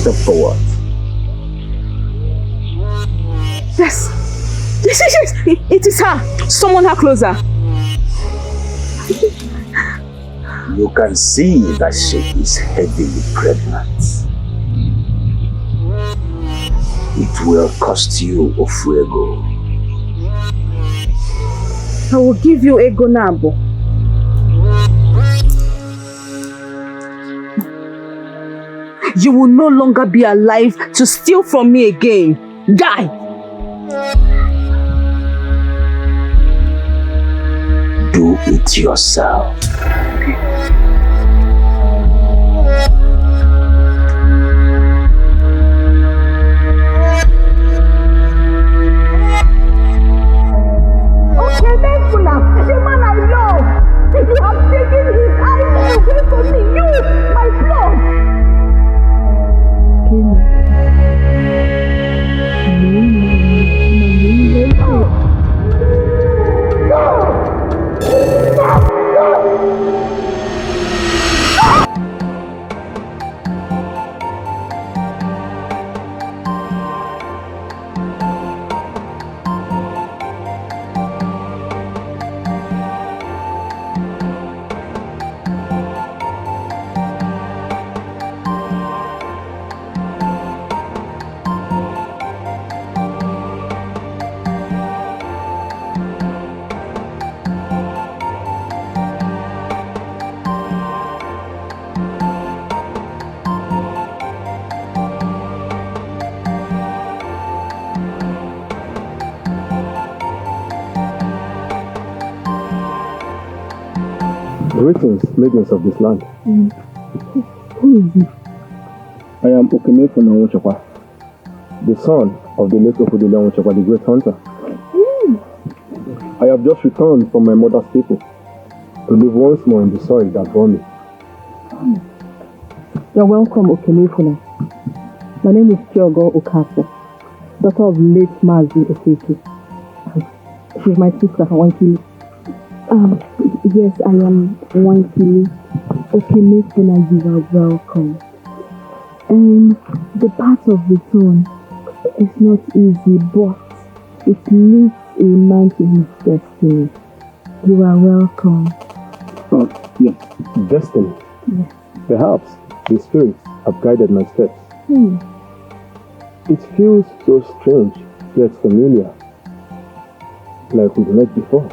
Step forward. Yes. Yes. It is her. Summon her closer. You can see that she is heavily pregnant. It will cost you Ofuego. I will give you ego nabo. You will no longer be alive to steal from me again. Die! Do it yourself. Okay, Nefuna, the man I love. You have taken his eyes away from me. You, my blood. Greetings, maidens of this land. Who is he? I am Okemefuna Nwachakwa, the son of the late Okudele Nwachakwa, the great hunter. I have just returned from my mother's people to live once more in the soil that bore me. You're welcome, Okemefuna. My name is Chiogo Okafor, daughter of late Mazi Okeke. She's my sister, Nwankili. Yes, I am Nwankili. Okemefuna, you are welcome. The path of return is not easy, but it leads a man to his destiny. You are welcome. Oh, yes. Destiny? Yes. Perhaps the spirits have guided my steps. It feels so strange, yet familiar. Like we've met before.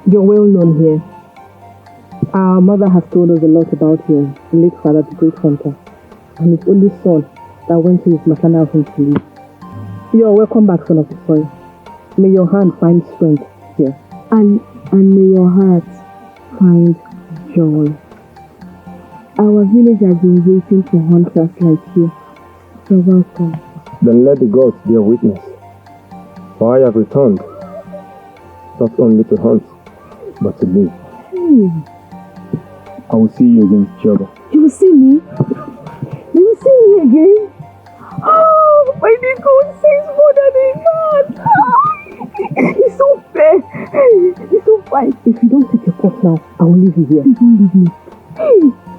You're well known here. Our mother has told us a lot about your late father, the great hunter, and his only son that went to his maternal home to live. You are welcome back, son of the soil. May your hand find strength here. And may your heart find joy. Our village has been waiting for hunters like you. You're welcome. Then let the gods bear witness. For I have returned, not only to hunt, but to live. I will see you again, Chiogo. You will see me? You will see me again? Oh, my Nico sees more than a man. He's so fair. He's so fine. If you don't take your pot now, I will leave you here. Don't leave me.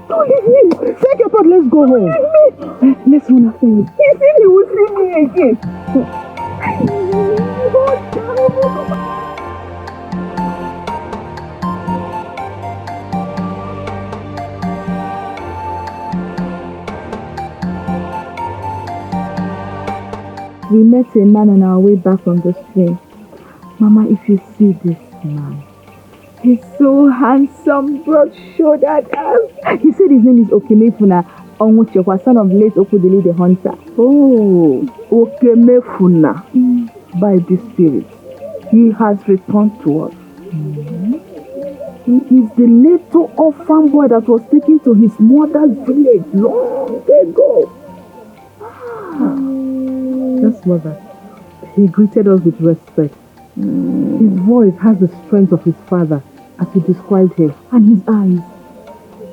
Don't leave me. Take your pot, let's go home. Leave me. Let's run after him. He said he would see me again. We met a man on our way back from the stream. Mama, if you see this man, he's so handsome, broad-shouldered. He said his name is Okemefuna Onwuchekwa, son of late Okudele the hunter. Oh, Okemefuna. By the Spirit, he has returned to us. He is the little orphan boy that was taken to his mother's village long ago. Yes, mother. He greeted us with respect. His voice has the strength of his father, as he described him. And his eyes,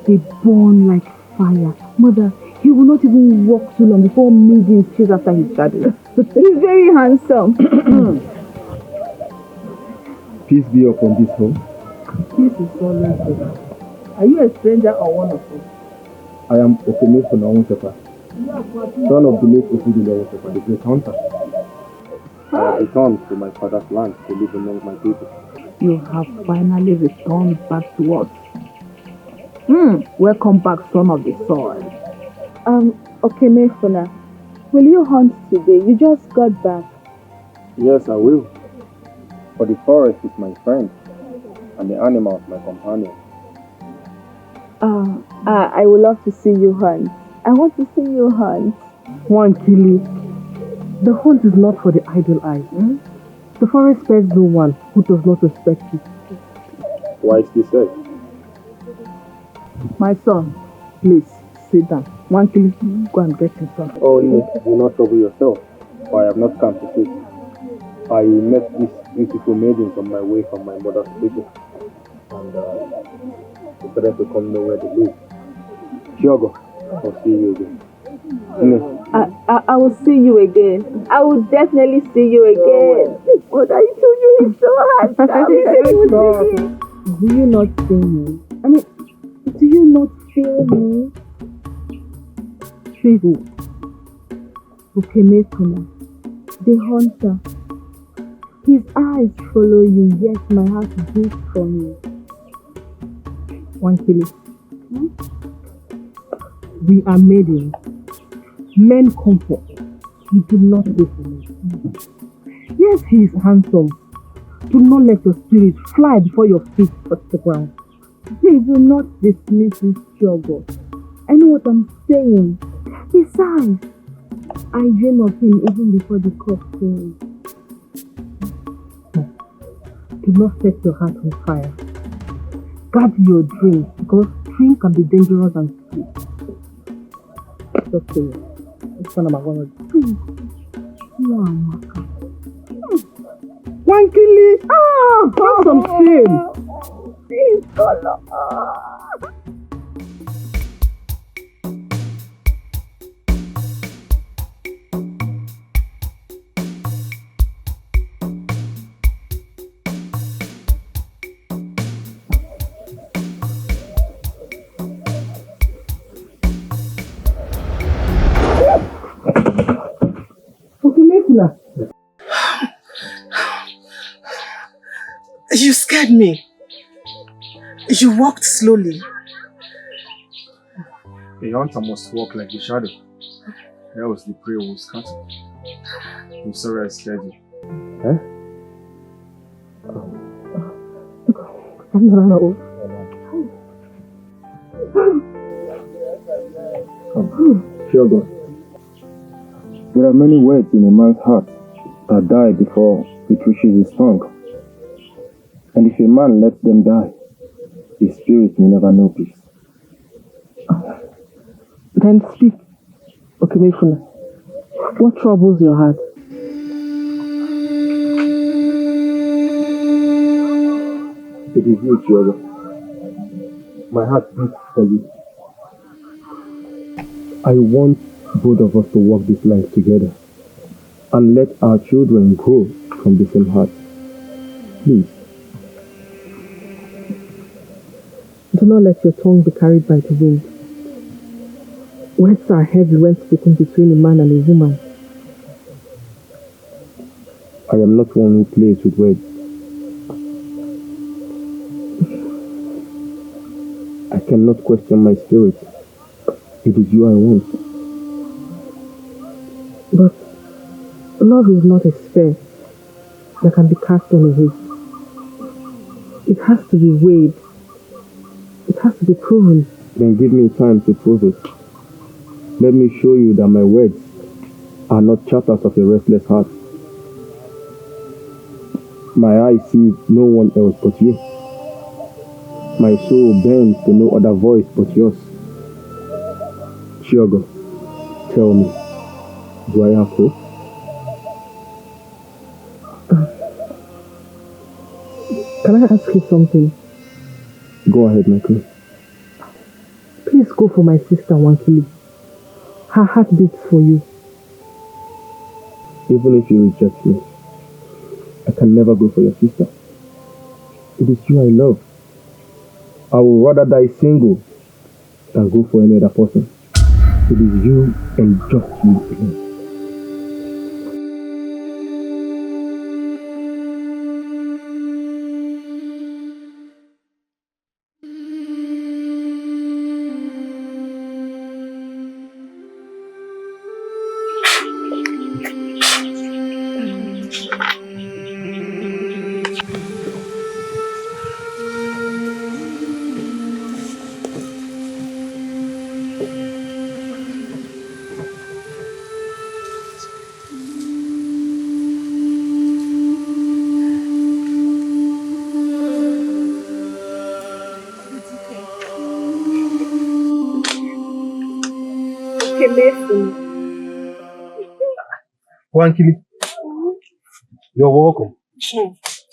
they burn like fire. Mother, he will not even walk too long before maidens chase after his shadow. He's very handsome. Peace be upon this home. Peace is always good. Are you a stranger or one of us? I am Okemefu Nwankili, son of the late Nwoye, the great hunter. I have returned to my father's land to live among my people. You have finally returned back to us. Welcome back, son of the soil. Okemefuna, will you hunt today? You just got back. Yes, I will. For the forest is my friend, and the animals my companion. I would love to see you hunt. I want to see you hunt. Nwankili, the hunt is not for the idle eye. The forest spares no one who does not respect it. Wisely said. My son, please sit down. Nwankili, go and get yourself. Oh no, do not trouble yourself, for I have not come to sit. I met these beautiful maidens on my way from my mother's people, and decided to come know where they live. Chiogo, I'll see you again. I will see you again. I will definitely see you again. What I told you, he's so handsome. He said he would see me. Do you not see me? I mean, do you not feel me? Shivu, Okemefuna, the hunter. His eyes follow you, yes, my heart beats from you. Nwankili, we are maidens. Men comfort. He did not wait for me. Yes, he is handsome. Do not let your spirit fly before your feet touch the ground. Please do not dismiss this struggle. I know what I'm saying. Besides, I dream of him even before the cock crows. Do not set your heart on fire. Guard your dreams, because dreams can be dangerous and sweet. Just say it. It's one of my words. Please. Nwankili! Have some shame! Please, God. You scared me. You walked slowly. A hunter must walk like a shadow. That was the prey was scatter. I'm sorry I scared you. Chiogo, there are many words in a man's heart that die before it reaches his tongue. And if a man lets them die, his spirit may never know peace. Then speak, Okemefuna. What troubles your heart? It is you, Chiogo. My heart beats for you. I want both of us to walk this life together and let our children grow from the same heart. Please. Do not let your tongue be carried by the wind. Words are heavy when spoken between a man and a woman. I am not one who plays with words. I cannot question my spirit. It is you I want. But love is not a sphere that can be cast on a wave. It has to be weighed. It has to be proven. Then give me time to prove it. Let me show you that my words are not chapters of a restless heart. My eye sees no one else but you. My soul bends to no other voice but yours. Chiogo, tell me, do I have hope? Can I ask you something? Go ahead, my queen. Please go for my sister Nwankili. Her heart beats for you. Even if you reject me, I can never go for your sister. It is you I love. I will rather die single can go for any other person. It is you and just you alone. Nwankili, you're welcome.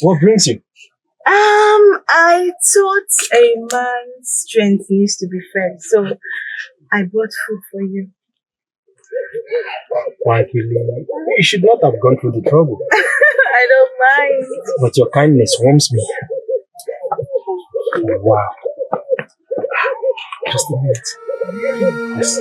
What brings you? I thought a man's strength needs to be fed, so I bought food for you. Nwankili, you should not have gone through the trouble. I don't mind. But your kindness warms me. Wow. Just a minute. Yes.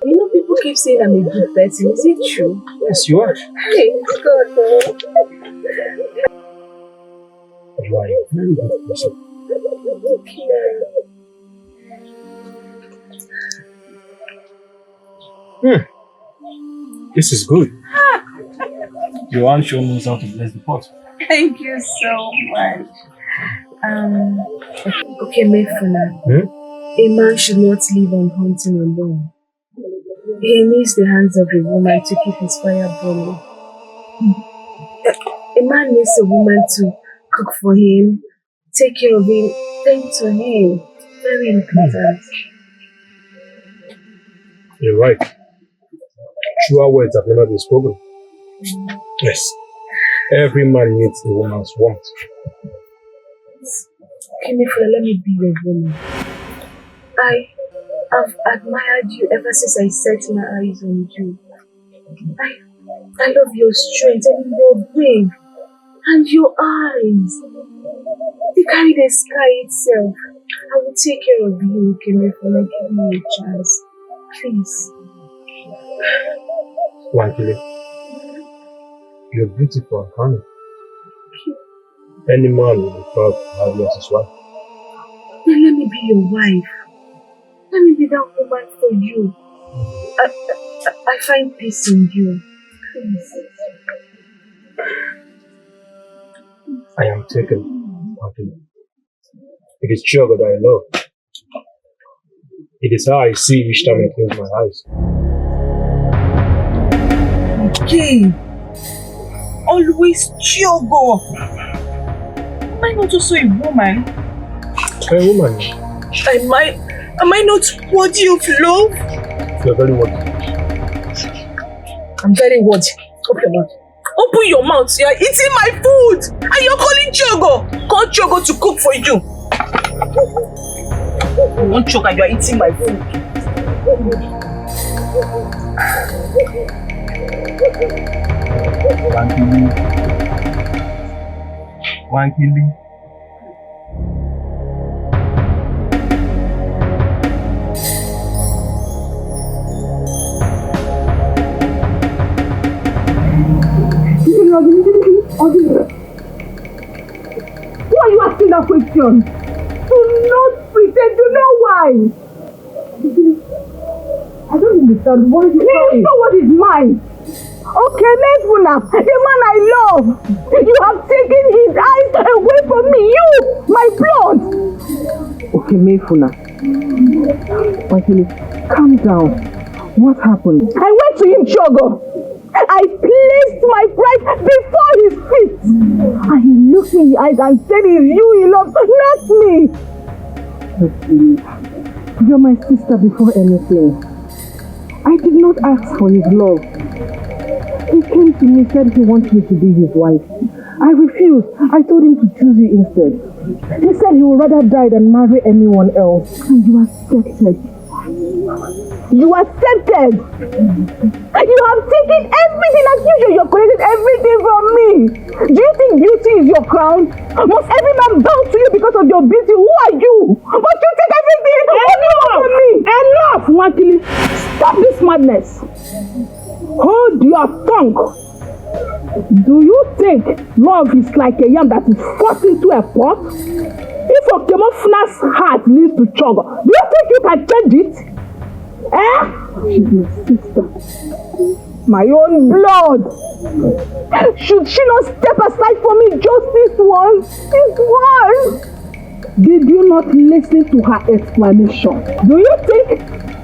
You know, people keep saying I'm a good person. Is it true? Yes, you are. Hey, God, no. You are a very good person. This is good. Your aunt sure knows how to bless the pot. Thank you so much. Okay, Mefuna. A man should not live on hunting alone. He needs the hands of a woman to keep his fire burning. A man needs a woman to cook for him, take care of him, tend to him. Very important. You're right. Truer words have never been spoken. Yes. Every man needs a woman's warmth. Okay, Mefuna, let me be your woman. I have admired you ever since I set my eyes on you. I love your strength and your brave and your eyes. They carry the sky itself. I will take care of you, Kemefuna. Give me a chance. Please. Nwankili, you're beautiful and honey. Any man will be proud to have you as his wife. Then let me be your wife. Let me be that woman for you. I find peace in you. Please. I am taken, Nwankili. It is Chidozie that I love. It is how I see each time I close my eyes. Okay. Always Chidozie. Am I not also a woman? A woman? Am I not worthy of love? You're very worthy. I'm very worthy. Open your mouth. Open your mouth. You're eating my food. And you're calling Chidozie. Call Chidozie to cook for you. You won't choke and you're eating my food. Nwankili. Why are you asking that question? Do not pretend to know why. I don't understand. What is it? You know what is mine? Okay, Mefuna, the man I love. You have taken his eyes away from me. You, my blood. Okay, Mefuna. Nwankili, calm down. What happened? I went to him, Chidozie. I placed my pride before his feet. And he looked me in the eyes and said it's you he loves, not me. You're my sister before anything. I did not ask for his love. He came to me, said he wants me to be his wife. I refused. I told him to choose you instead. He said he would rather die than marry anyone else. And you accepted. You accepted. You have taken everything as usual. You're collecting everything from me. Do you think beauty is your crown? Must every man bow to you because of your beauty? Who are you? Must you take everything? What do you want from me? Enough, Nwakili. Stop this madness. Hold your tongue. Do you think love is like a yam that is forced into a pot? If Okemofna's heart leads to struggle, do you think you can change it? She's my sister. My own blood. Should she not step aside for me just this once? This once? Did you not listen to her explanation? Do you think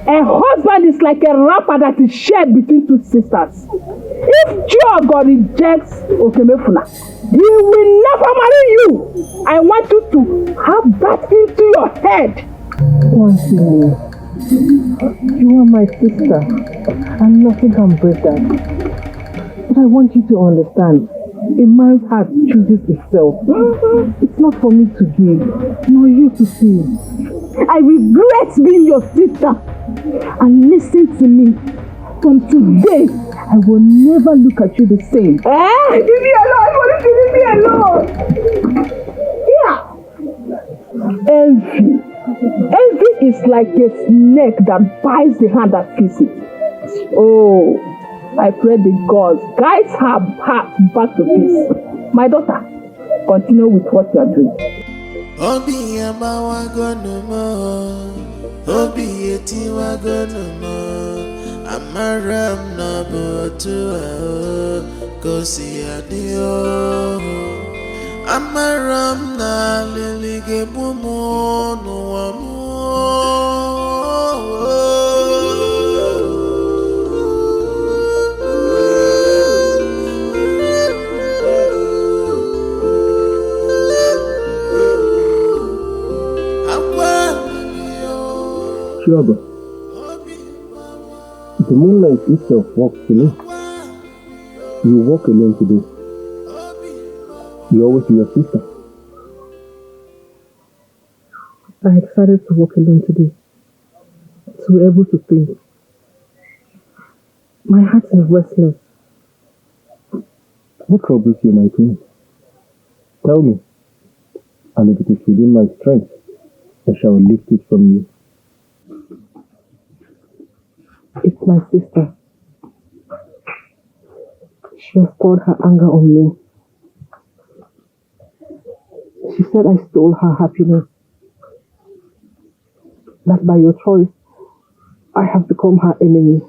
a husband is like a wrapper that is shared between two sisters? If Chiogo rejects Okemefuna, he will never marry you. I want you to have that into your head. Nwankili, you are my sister, and nothing can break that. But I want you to understand, a man's heart chooses itself. It's not for me to give, nor you to see. I regret being your sister. And listen to me. From today, I will never look at you the same. Leave me alone. Leave me alone. Yeah. Envy is like a snake that bites the hand that feeds it. Oh, I pray the gods guide her heart back to peace. My daughter, continue with what you are doing. Obi amawa gonumo, Obi eti wa gonumo, Amaram na botua, kosi adio, Amaram na lilige bumo nuamu. Chidozie, the moonlight itself walks to me. You walk alone today. You always with your sister. I decided to walk alone today, to be able to think. My heart is restless. What troubles you, my queen? Tell me, and if it is within my strength, I shall lift it from you. It's my sister. She has poured her anger on me. She said I stole her happiness. That by your choice, I have become her enemy.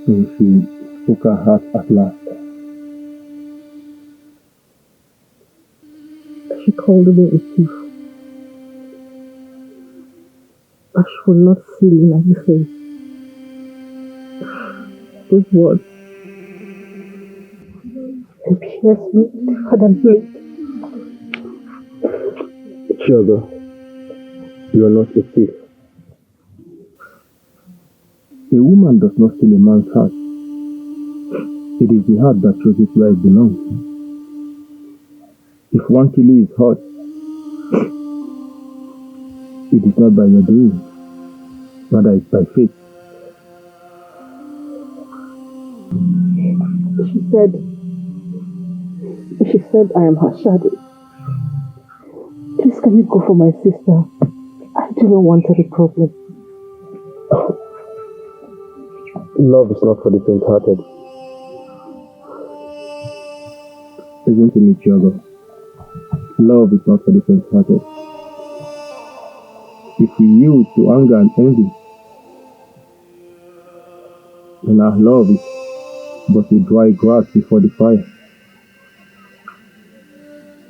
So she spoke her heart at last. She called me a thief. I should not see me like the face. Those words, they pierce me deeper than blade. Chidozie, you are not a thief. A woman does not steal a man's heart. It is the heart that chooses where it belongs. If Nwankili is hurt, it is not by your doing, rather it's by faith. She said I am her shadow. Please, can you go for my sister? I do not want any problem. Love is not for the faint-hearted. Listen to me, Chidozie. Love is not for the faint-hearted. If we yield to anger and envy, then our love is but a dry grass before the fire.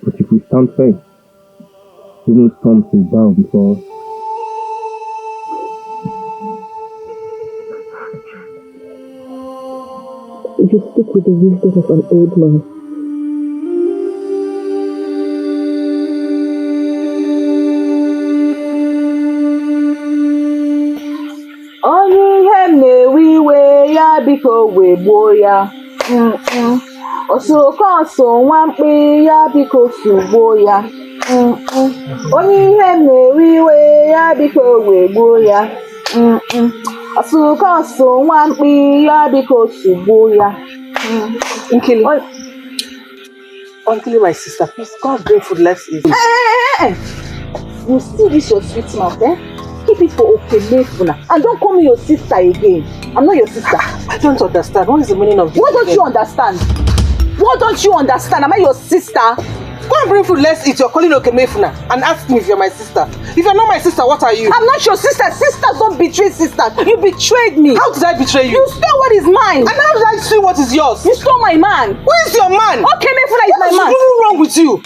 But if we stand firm, even storms will bow before us. You speak with the wisdom of an old man. Onye ihe m na-ewe iwe ya biko wegbuo ya. Osoko nwa mkpi ya biko sugbuo ya. Onye ihe na-ewe iwe ya biko wegbuo ya. Asụkọsụ nwamkpi ya biko sugbuo ya. Nkili. Nkili, my sister, please come bring food, let's eat. You see this your sweet mouth, eh? Keep it for Okemefuna and don't call me your sister again. I'm not your sister. I don't understand. What is the meaning of this? What don't you understand? What don't you understand? Am I your sister? Go and bring food, let's eat. You're calling Okemefuna and ask me if you're my sister. If you're not my sister, what are you? I'm not your sister. Sisters don't betray sisters. You betrayed me. How did I betray you? You stole what is mine. And how did I steal what is yours? You stole my man. Who is your man? Okemefuna is my man. What is wrong with you?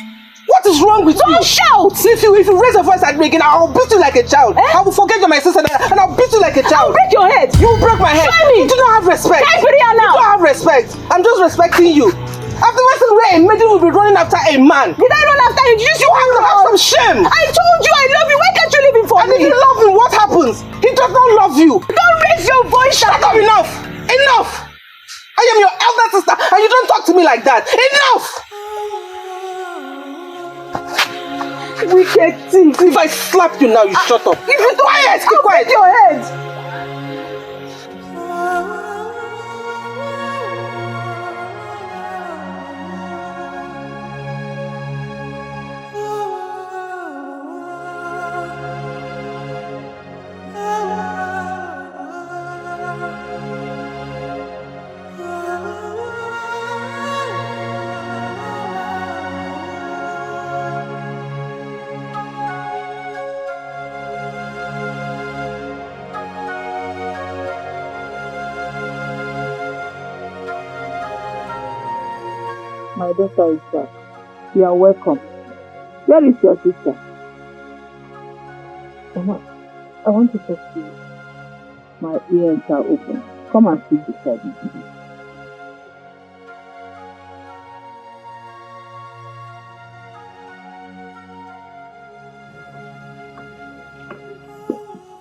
What is wrong with you? Don't shout! If you raise your voice at me again, I'll beat you like a child. I will forget you're my sister and I'll beat you like a child. I'll break your head. You will break my head. Try me. You do not have respect. Try Maryann now. You don't have respect. I'm just respecting you. After wasting where a maiden will be running after a man. Did I run after you? You have to have some shame. I told you I love you. Why can't you leave him for and me? And if you love him, what happens? He does not love you. Don't raise your voice. Shut up, enough. Enough. I am your elder sister and you don't talk to me like that. Enough. Wicked things. If I slap you now, you shut up. If you don't, keep quiet. Your head. My daughter is back. You are welcome. Where is your sister? Mama, I want to talk to you. My ears are open. Come and sit beside me.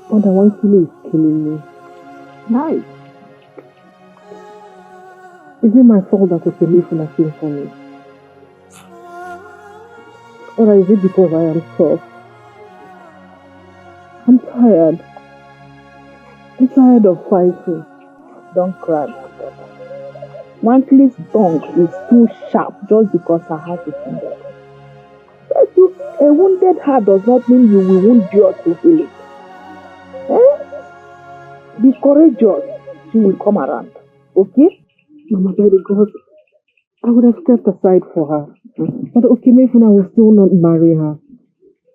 Mother, Nwankili is killing me. Nice. Is it my fault that Okemefuna came for me? Or is it because I am soft? I'm tired. I'm tired of fighting. Don't cry. Nwankili's tongue is too sharp just because her heart is wounded. A wounded heart does not mean you will wound yours to heal it. Be courageous. She will come around. Okay? Mama, by the God, I would have stepped aside for her. But Okemefuna will still not marry her.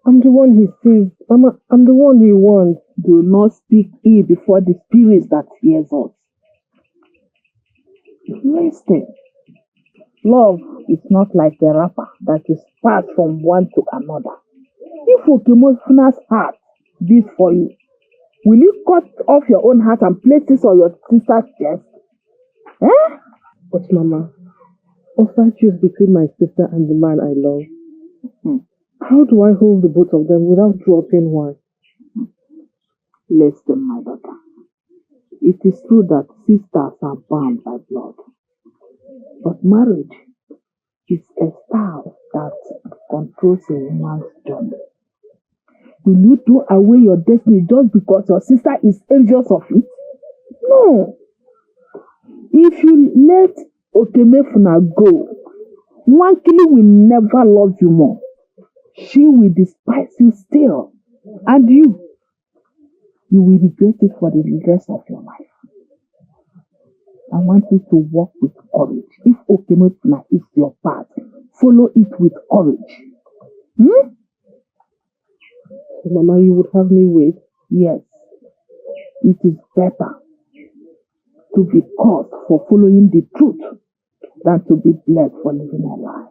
I'm the one he sees. Mama, I'm the one he wants. Do not speak ill before the spirits that hears us. Listen. Love is not like a wrapper that is passed from one to another. If Okemefuna's heart beats for you, will you cut off your own heart and place it on your sister's chest? But Mama, if I choose between my sister and the man I love, how do I hold the both of them without dropping one? Listen, my daughter. It is true that sisters are bound by blood. But marriage is a style that controls a woman's journey. Will you throw away your destiny just because your sister is envious of it? No. If you let Okemefuna go, Nwankili will never love you more. She will despise you still. And you will regret it for the rest of your life. I want you to walk with courage. If Okemefuna is your path, follow it with courage. Mama, you would have me wait? Yes. It is better to be cursed for following the truth than to be blessed for living a lie.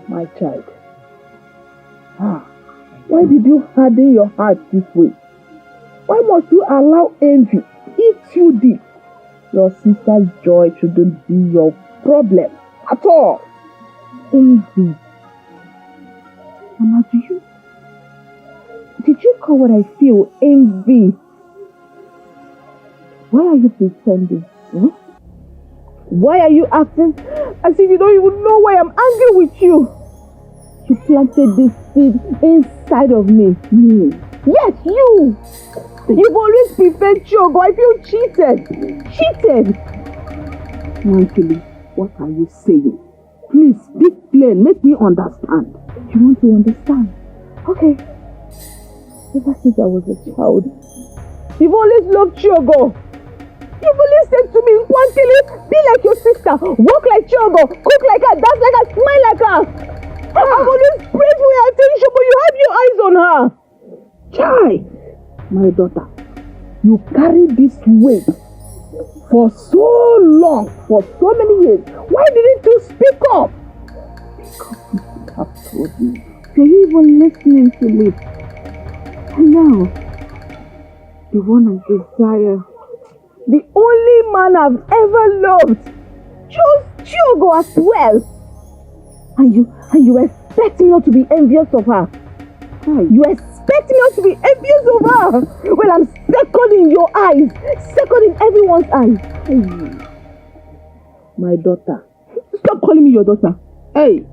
My child. Why did you harden your heart this way? Why must you allow envy eat you deep? Your sister's joy shouldn't be your problem at all. Envy. Mama, did you call what I feel envy? Why are you pretending? Why are you acting as if you don't even know why I'm angry with you? You planted this seed inside of me. Yes, you! You've always preferred Chogo. I feel cheated. Cheated! Nwankili, what are you saying? Please, speak plain. Make me understand. You want to understand? Okay. Ever since I was a child, you've always loved Chogo. You've always said to me, Nwankili, be like your sister, walk like Chogo, cook like her, dance like her, smile like her. I've always prayed for your attention, but you have your eyes on her. Chai, my daughter, you carry this weight for so long, for so many years. Why didn't you speak up? Because you have told me. Are you even listening to me? And now, the one I desire, the only man I've ever loved, chose Chogo as well. And you expect me not to be envious of her? You expect me not to be envious of her? Well, I'm second in your eyes, second in everyone's eyes. My daughter. Stop calling me your daughter. Hey,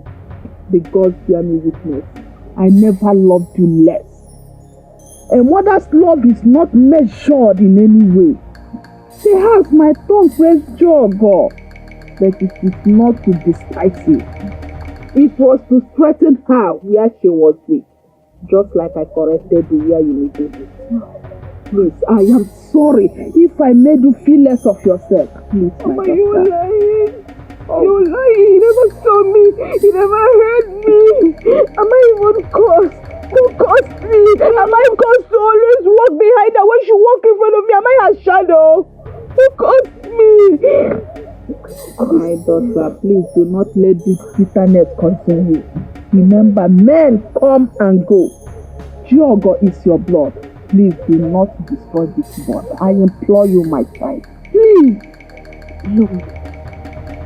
the gods bear me witness. I never loved you less. A mother's love is not measured in any way. Perhaps my tongue praised Chogo, but it is not to despise you. It was to strengthen her where she was weak, just like I corrected you where you needed it. Please, I am sorry if I made you feel less of yourself. Please, my daughter. You lying. You lying. You never saw me. You never heard me. Am I even cursed? Who cursed me? Am I cursed to always walk behind her when she walk in front of me? Am I her shadow? Who cursed me? My daughter, please do not let this bitterness consume you. Remember, men come and go. Chogo is your blood. Please do not destroy this bond. I implore you, my child. Please.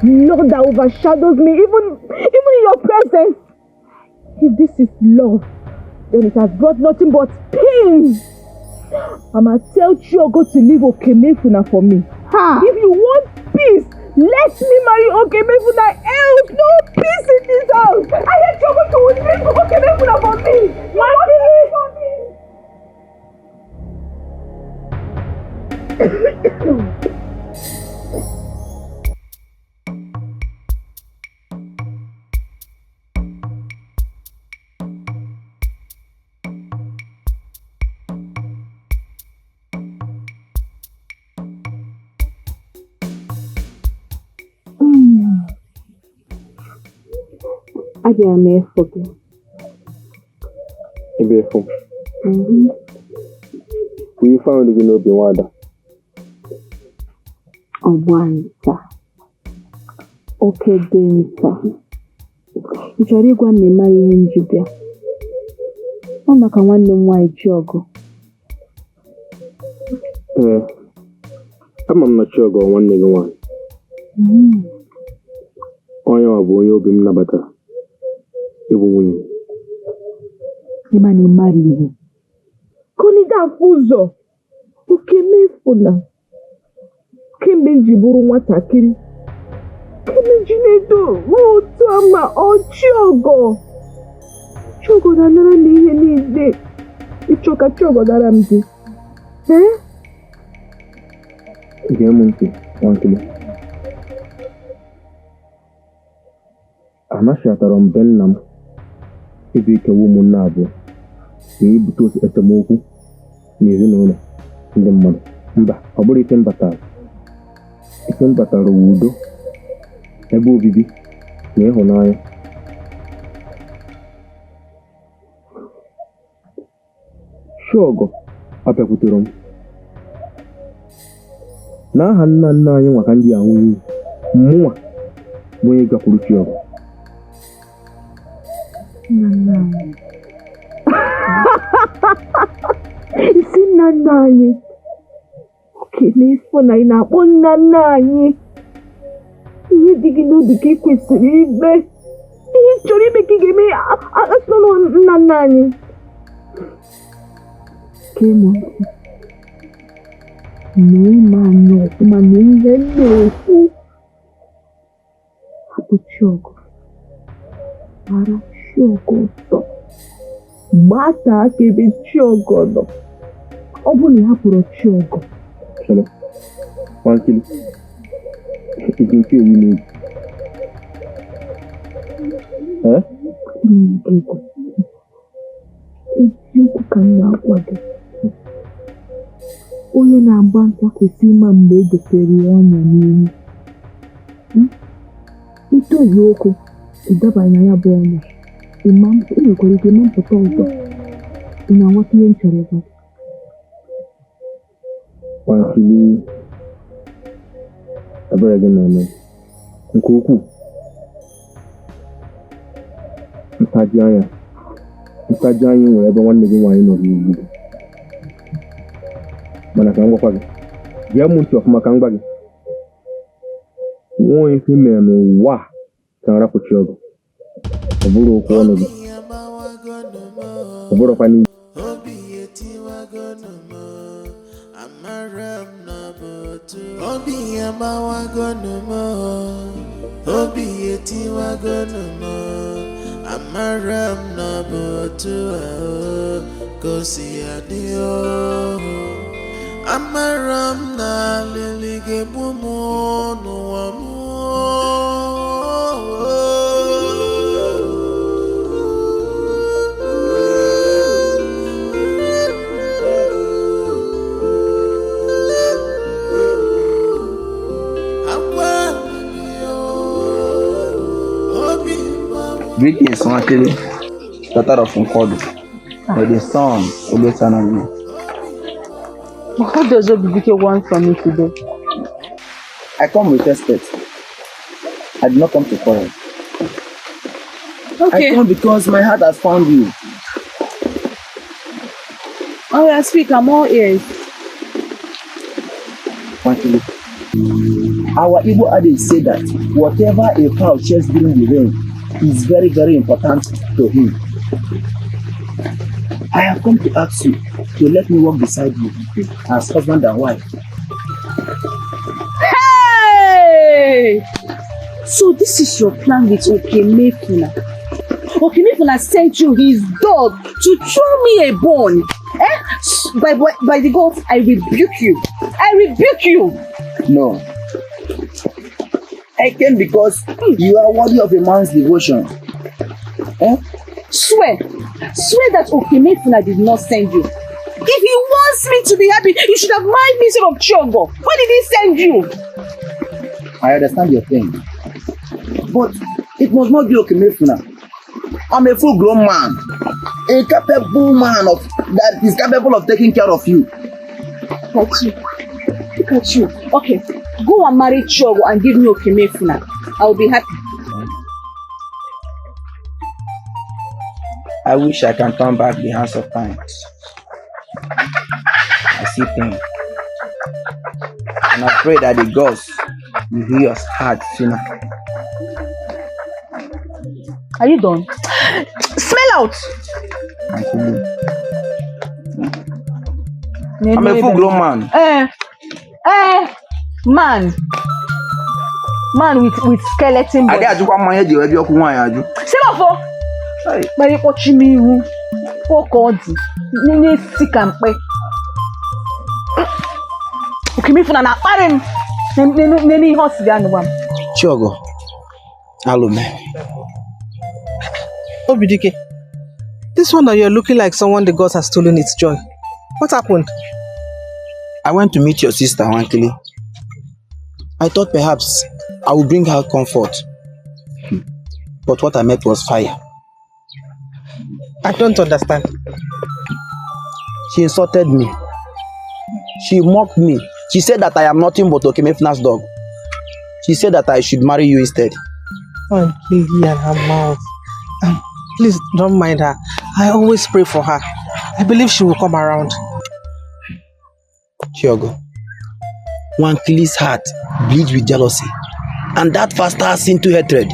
Lord that overshadows me, even in your presence. If this is love, then it has brought nothing but pain. I'ma tell Chogo to leave Okemefuna for me. If you want peace, let me marry Okemefuna, else no peace in this house. I hate Chogo to leave Okemefuna for me. Abịara m efo gị. Ebe efo? Bụ ife ahụ dị gị n'obi nwada? Ọgbanta. Oke dị nta. Ị chọrọ ịgwa m na ị maghị ihe nji bịa? Ọ maka nwanne m nwaanyị Chogo. Ee, ama m na Chogo nwanne gị nwaanyị. Onye ọ bụ onye obi m nabatara ịbụ nwunye. Ịma na ị mara ihe. Koniga afụ ụzọ. Okemefuna. Kemgbe m ji bụrụ nwatakịrị. Kemgbe m ji na-eto otu ama Chogo. Chogo na-anara m ihe niile. Ịchọ ka Chogo dara m gị. Gee m ntị, Nwankili. Anashatara m be nna m ịbụ ikewa ụmụnne abụọ na ibute esemokwu n'ezinụlọ ndị mmadụ. Mba, ọ bụrụ ike m batara. Ike m batara uwe udo, ebe obibi na ịhụnanya. Chogo abịakwutere m n'aha nna nna anyị maka ndị a nwunye mụnwa bụ onye gakwuru Chogo. Isi nna anyị. Oke n'ifo na ị na-akpọ nna anyị. Ihe dị gị n'obi ka ị kwesịrị ime. Ihe chọrọ ime ka ị ga-eme asụsụ nna anyị. Kemo. N'ime anyị ọfụma na ihe na-ekwu. Hapụ Chiọgụ. Mara Chiọgụ ọsọ. Gbata aka ebe Chiọgụ nọ. Ọ bụrụ na ị hapụrụ Chiọgụ. Hello. Nwankili. Ị ga-eke eyi n'egwu. Eziokwu ka m na-agwa gị. Onye na-agba nta kwesịrị ịma mgbe e dotere ya ọnya n'ihu. Itozu okwu ịdabanye na ya bụ ọnya. Ị nwekwara ike ịma mpụta ụtọ. Ị na-aghọta ihe m chọrọ ịgwa gị. Nwankili, ebere gị na-eme nke ukwuu. Ntaji anya nwere ebe nwanne gị nwaanyị nọ n'ugwu. Mana ka m gwakwa gị, gee m ntị ọfụma ka m gwa gị. Nwa onye ife mere n'ụwa ka m rapụ Chiọgụ. Ọ bụrụ okwu ọnụ gị. Ọ bụrụkwa n'iyi. Amaram na botu kosi adio. Amaram na lilige bumu no amu. Greetings, Nwakili, daughter of Nkodu. May the sun always shine on you. What does Obidike want from me today? I come with respect. I did not come to quarrel. Okay. I come because my heart has found you. Oh, yeah, speak. I'm all ears. Nwakili, our Igbo adage say that whatever a cow shares during the rain is very, very important to him. I have come to ask you to let me walk beside you as husband and wife. Hey! So this is your plan with Okemefuna. Okemefuna sent you his dog to throw me a bone. By the gods, I rebuke you. I rebuke you. No. I came because you are worthy of a man's devotion. Swear that Okemefuna did not send you. If he wants me to be happy, you should have married me instead of Chiọgụ. Why did he send you? I understand your pain, but it must not be Okemefuna. I'm a full-grown man, a capable man that is capable of taking care of you. Look at you. Okay, go and marry Chiọgụ and give me Okemefuna. I will be happy. I wish I can turn back the hands of time. I see pain. And I pray that the gods will heal your heart sooner. Are you done? Smell out! I'm a full-grown man. Man with skeleton body. Semafo! Bari kochimi ihu. Okodi. Nene sikampe. Okemefuna na akpari m. Nene ihe osi bịa n'ụwa m. Chiọgụ, Alume. Obidike, this one that you're looking like someone the gods has stolen its joy. What happened? I went to meet your sister, Nwankili. I thought perhaps I would bring her comfort. But what I met was fire. I don't understand. She insulted me. She mocked me. She said that I am nothing but Okemefuna's dog. She said that I should marry you instead. Oh, lady and her mouth. Please don't mind her. I always pray for her. I believe she will come around. Chiogo, Nwankili's heart bleeds with jealousy, and that fasters into hatred.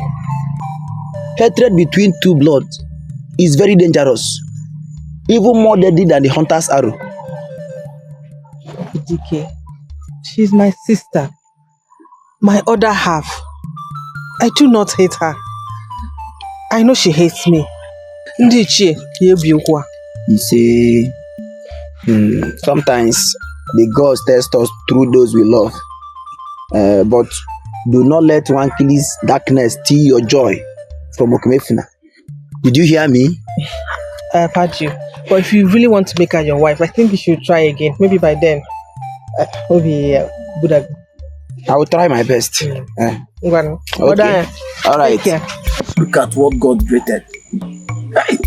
Hatred between two bloods is very dangerous, even more deadly than the hunter's arrow. DK, she's my sister, my other half. I do not hate her. I know she hates me. You say, sometimes the gods test us through those we love. But do not let Nwankili's darkness steal your joy from Okemefuna. Did you hear me? I have heard you. But if you really want to make her your wife, I think you should try again. Maybe by then, Buddha. I will try my best. Okay. All right. Look at what God created. Hey!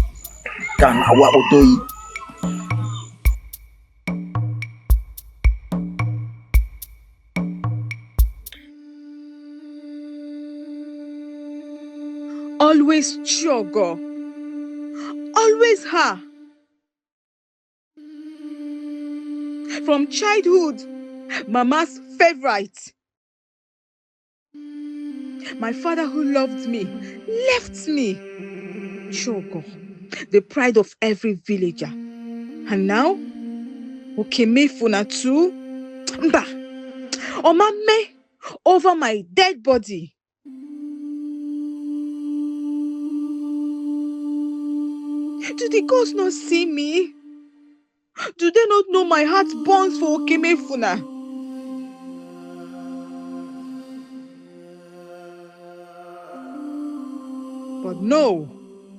Always Chogo. Always her. From childhood, Mama's favorite. My father who loved me, left me. Chogo, the pride of every villager. And now, Okemefuna too. Mba, Omame over my dead body. Do the gods not see me? Do they not know my heart burns for Okemefuna? But no,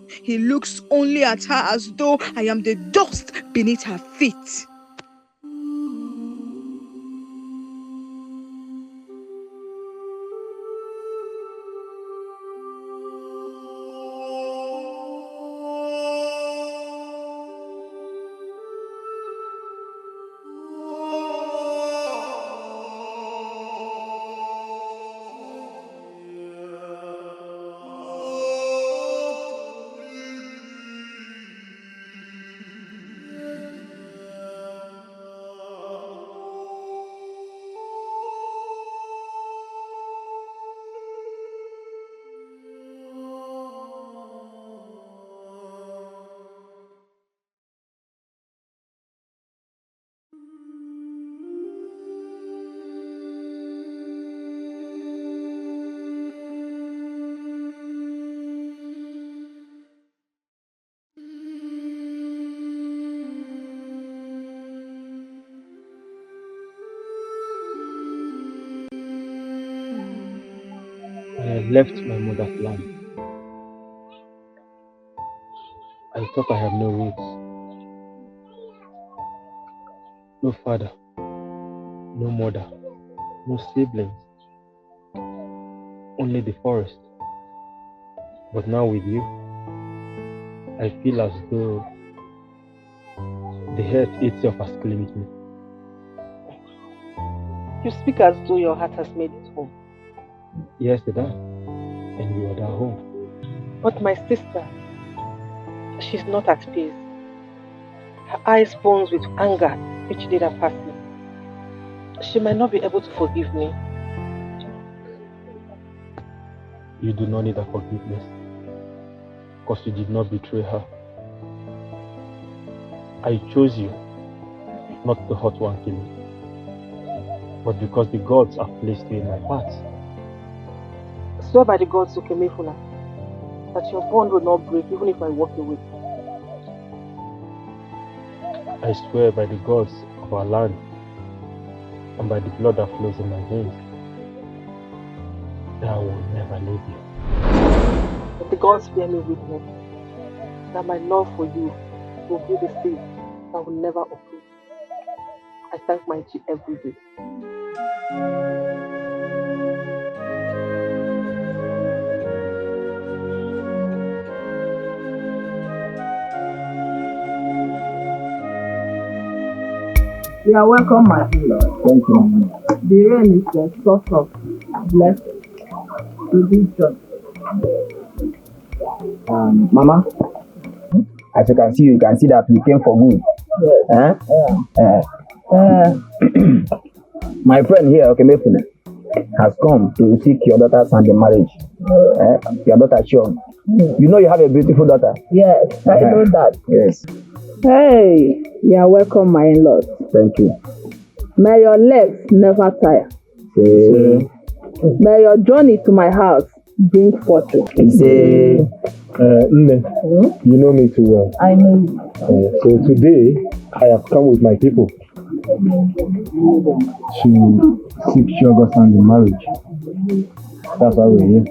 he looks only at her as though I am the dust beneath her feet. I have left my mother's land. I thought I have no roots, no father, no mother, no siblings, only the forest. But now with you, I feel as though the earth itself has claimed me. You speak as though your heart has made it home. Yes, it does. And you are at home. But my sister, she's not at peace. Her eyes burns with anger each day that passes. She might not be able to forgive me. You do not need her forgiveness, because you did not betray her. I chose you not to hurt Nwankili, but because the gods have placed you in my path. Swear by the gods, Okemefuna, that your bond will not break even if I walk away. I swear by the gods of our land and by the blood that flows in my veins that I will never leave you. But the gods bear me witness that my love for you will be the seed that will never uproot. I thank my G every day. You are welcome, my Lord. Thank you. The rain is the source of blessing, provision. Mama, As you can see that we came for good. My friend here, Okemefuna, has come to seek your daughter's hand in marriage. Your daughter, Chiom. You know you have a beautiful daughter. Yes, I know that. Yes. Hey, you are welcome, my in-laws. Thank you. May your legs never tire. May your journey to my house bring fortune. Nne, you know me too well. I know you. So today, I have come with my people to seek Chidozie hand in marriage. That's why we're here.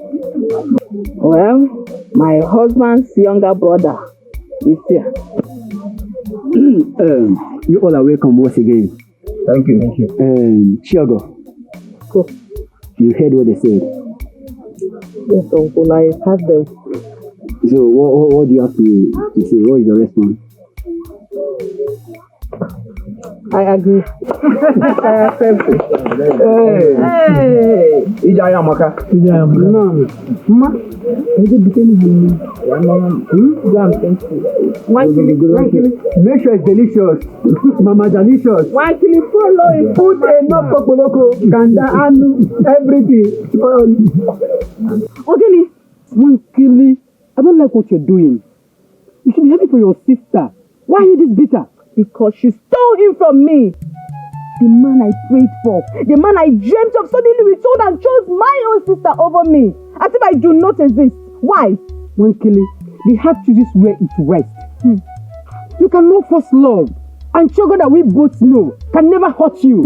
Well, my husband's younger brother is here. You all are welcome once again. Thank you. Thank you. Chidozie, Cool. you heard what they said. Yes, Uncle, I have them. So what do you have to say? What is your response? I agree. I accept it. Hey! Ijaya Maka. No. Ma, is it becoming make sure it's delicious. Mama delicious. Nwankili follow. Put enough popoloko, kanda, anu, everything. Ogini. Nwankili, I don't like what you're doing. You should be happy for your sister. Why are you this bitter? Because she stole him from me. The man I prayed for, the man I dreamt of, suddenly returned and chose my own sister over me. As if I do not exist. Why? Nwankili, the heart chooses where it rests. You cannot force love. And Chidozie that we both know can never hurt you.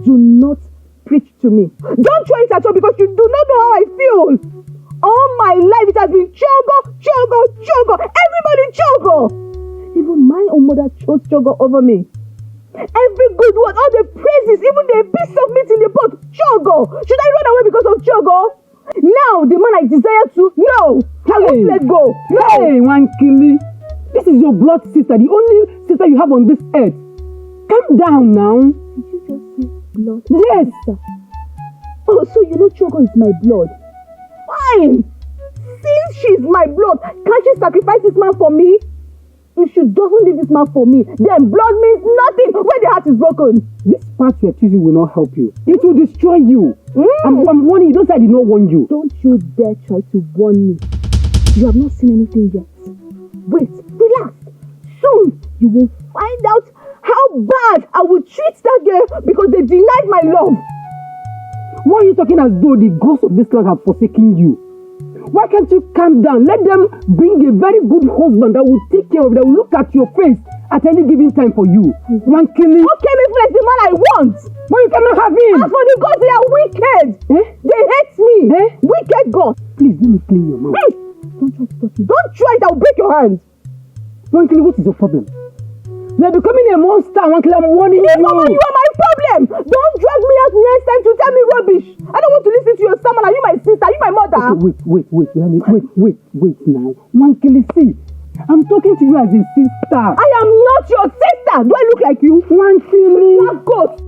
Do not preach to me. Don't try it at all because you do not know how I feel. All my life it has been Chidozie. Everybody Chidozie. Even my own mother chose Chidozie over me. Every good word, all the praises, even the piece of meat in the pot, Chidozie. Should I run away because of Chidozie? Now, the man I desire to, no, I won't let go. No. Hey, Nwankili, this is your blood sister, the only sister you have on this earth. Calm down now. Did you just say blood? Yes. Sister? Oh, so you know Chidozie is my blood. Fine. Since she's my blood, can't she sacrifice this man for me? If she doesn't leave this man for me, then blood means nothing when the heart is broken. This path you're choosing will not help you. It will destroy you. I'm warning you. Those I did not warn you. Don't you dare try to warn me. You have not seen anything yet. Wait, relax. Soon you will find out how bad I will treat that girl because they denied my love. Why are you talking as though the gods of this land have forsaken you? Why can't you calm down? Let them bring a very good husband that will take care of you, that will look at your face at any given time for you. Nwankili. Okay, me flex the man I want. But you cannot have him. As for the gods, they are wicked. They hate me. Wicked gods. Please, let me clean your mouth. Don't try to touch me. Don't try it, I'll break your hand. Nwankili, what is your problem? You're becoming a monster, Nwankili. I'm warning you. You are my problem. Don't drag me out next time to tell me rubbish. I don't want to listen to your sermon. Are you my sister? Are you my mother? Okay, wait now. Nwankili, see. I'm talking to you as a sister. I am not your sister. Do I look like you? Nwankili. What ghost?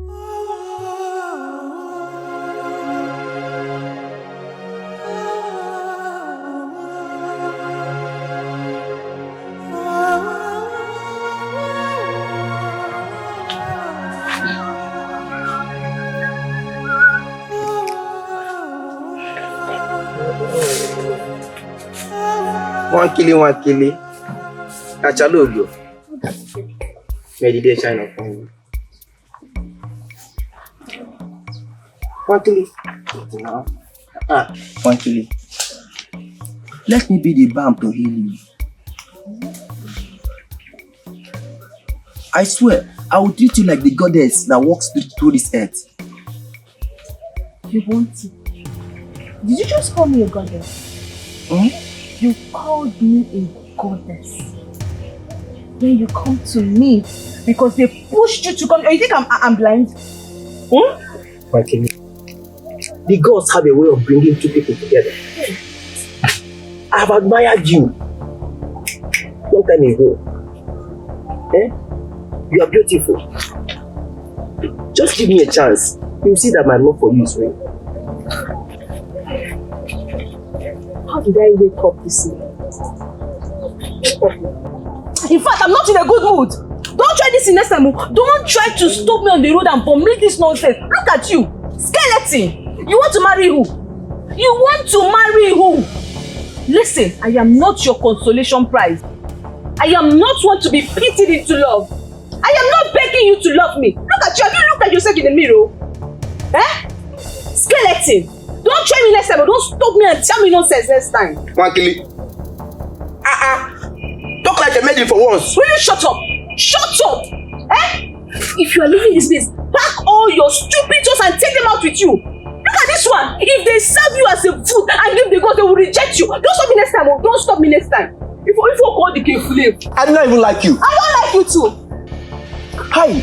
Nwankili, Achalogo. May the day shine upon you. Nwankili. Nwankili, let me be the balm to heal you. I swear, I will treat you like the goddess that walks through this earth. You want to? Did you just call me a goddess? You called me a goddess. When you come to me because they pushed you to come. Oh, you think I'm blind? Nwankili, the gods have a way of bringing two people together. I have admired you long time ago. You are beautiful. Just give me a chance. You will see that my love for you is real. How did I wake up this morning? In fact, I'm not in a good mood. Don't try this in next time. Don't try to stop me on the road and vomit this nonsense. Look at you. Skeleton. You want to marry who? You want to marry who? Listen, I am not your consolation prize. I am not one to be pitied into love. I am not begging you to love me. Look at you. Have you looked at yourself in the mirror? Eh? Skeleton. Don't try me next time, but don't stop me and tell me nonsense next time. Nwankili. Talk like a maiden for once. Will you shut up? Shut up! Eh? If you are leaving this place, pack all your stupid toes and take them out with you. Look at this one. If they serve you as a food and give the gods, they will reject you. Don't stop me next time. Oh. Don't stop me next time. If you call the Kefule. I do not even like you. I don't like you too. Hi.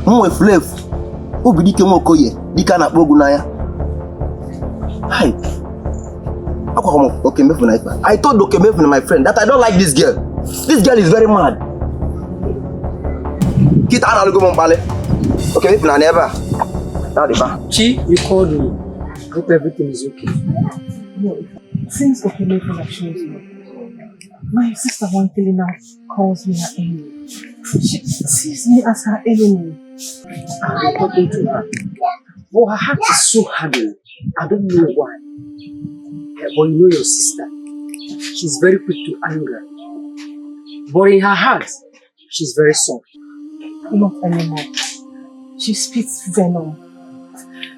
Nwoye Flev. Obidike Nwokoye. Dika na kpogu na ya. Hi. I told Okemefuna, my friend, that I don't like this girl. This girl is very mad. Kita ana lugo mompale. Okemefuna never. Chi, you called me. I hope everything is okay. No, since Okemefuna chose me, my sister Nwankili now calls me her enemy. She sees me as her enemy. I've been talking to her. But her heart is so hardened. I don't know why. But you know your sister. She's very quick to anger. But in her heart, she's very soft. Not anymore. She spits venom.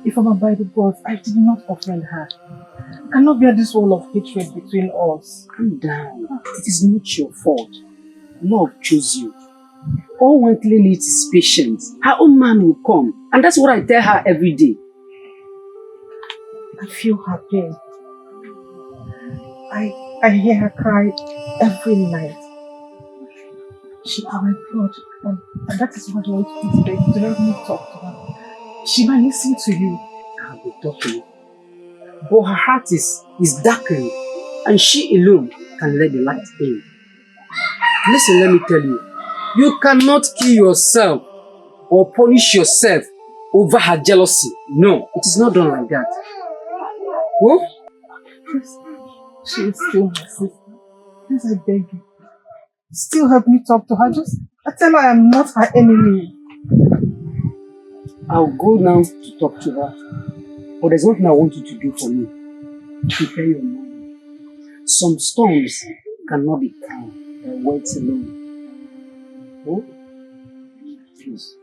If I'm by the gods, I did not offend her. I cannot bear this wall of hatred between us. Calm down. It is not your fault. Love chose you. All Nwankili needs is patience. Her own man will come. And that's what I tell her every day. I feel her pain. I hear her cry every night. She is my blood, and that is what I want you today, to help me talk to her. She might listen to you. I'll be talking. But her heart is darkened, and she alone can let the light in. Listen, let me tell you. You cannot kill yourself or punish yourself over her jealousy. No, it is not done like that. Who? She is still my sister. Please, I beg you. Still help me talk to her. I tell her I am not her enemy. I'll go now to talk to her. But there's nothing I want you to do for me. Prepare your mind. Some storms cannot be calmed by words alone. Oh? Please.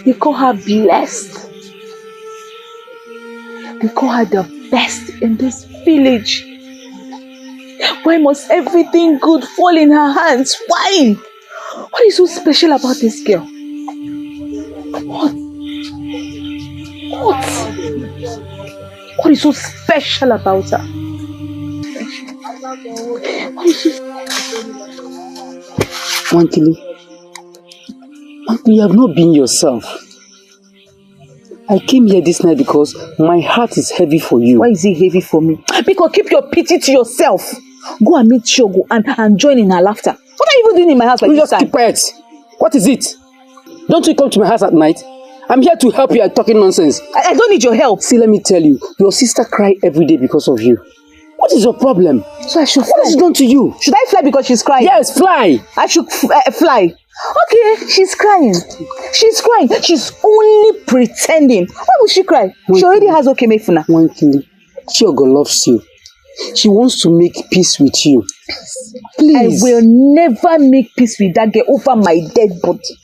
They call her blessed. They call her the best in this village. Why must everything good fall in her hands? Why? What is so special about this girl? What? What is so special about her? What is so... Nwankili, you have not been yourself. I came here this night because my heart is heavy for you. Why is it heavy for me? Because keep your pity to yourself. Go and meet Shogo and join in her laughter. What are you even doing in my house by this time? Just keep quiet. What is it? Don't you come to my house at night? I'm here to help you at talking nonsense. I don't need your help. See, let me tell you, your sister cries every day because of you. What is your problem? So I should fly. What has she done to you? Should I fly because she's crying? Yes, fly. I should fly. Okay, she's crying. She's crying. She's only pretending. Why would she cry? She already has Okemefuna. Nwankili, Shogo loves you. She wants to make peace with you. Please. I will never make peace with that girl over my dead body.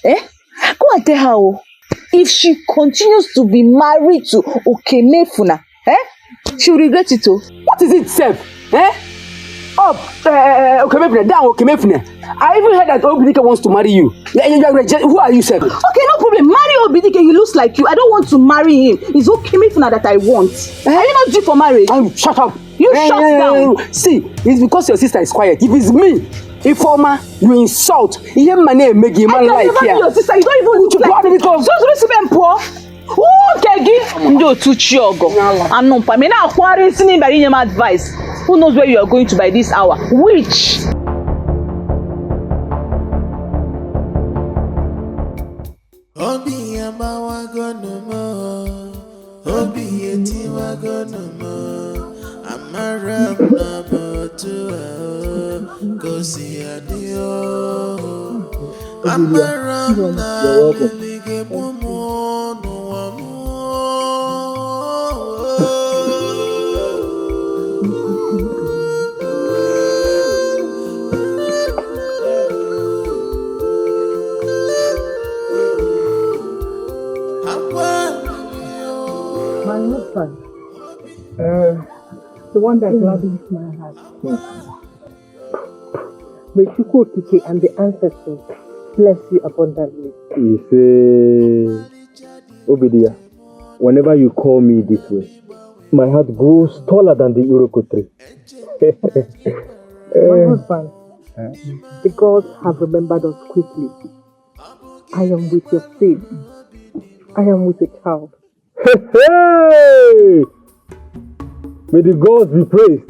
Go and tell her, if she continues to be married to Okemefuna, she will regret it too. What is it, Seb? Up, Okemefuna, down, Okemefuna. I even heard that Obidike wants to marry you. Who are you, Seb? Okay, no problem. Marry Obidike, he looks like you. I don't want to marry him. It's Okemefuna that I want. Are you not due for marriage? Shut up. You shut down. See, it's because your sister is quiet. If it's me, Informer, you insult. Hear my name, make him I can never be your sister. You don't even look like me. So poor. I'm not me now. Quarantine by him advice. Who knows where you are going to by this hour? Which? My husband, the one that gladdens my heart. May Chukwokike and the ancestors bless you abundantly. You say, Obidia, whenever you call me this way, my heart grows taller than the Iroko tree. My husband, the gods have remembered us quickly. I am with your faith. I am with your child. Hey! May the gods be praised.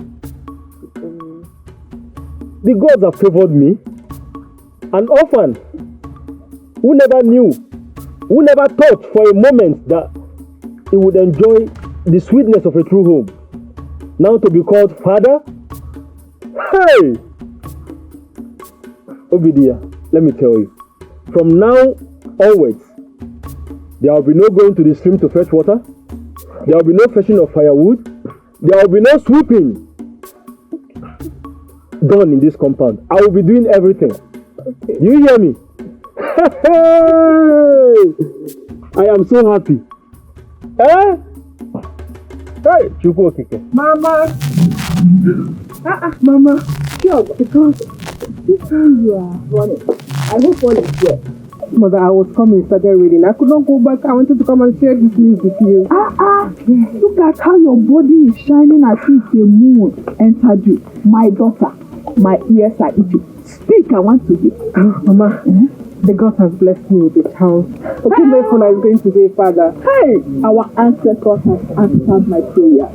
The gods have favored me. An orphan who never knew, who never thought for a moment that he would enjoy the sweetness of a true home. Now to be called father? Hey! Obidia, let me tell you, from now onwards, there will be no going to the stream to fetch water. There will be no fetching of firewood. There will be no sweeping done in this compound. I will be doing everything. Okay. Do you hear me? I am so happy. Eh? Hey, Chukwu Okike. Mama. Mama. Sure, because this time you are running. I hope all is well. Mother, I was coming, started reading. I could not go back. I wanted to come and share this news with you. Look at how your body is shining as if the moon entered you. My daughter, my ears are itching. Speak, I want to hear. Mama, the God has blessed me with a child. Okay, therefore I is going to be father. Hey, our ancestors have answered my prayer.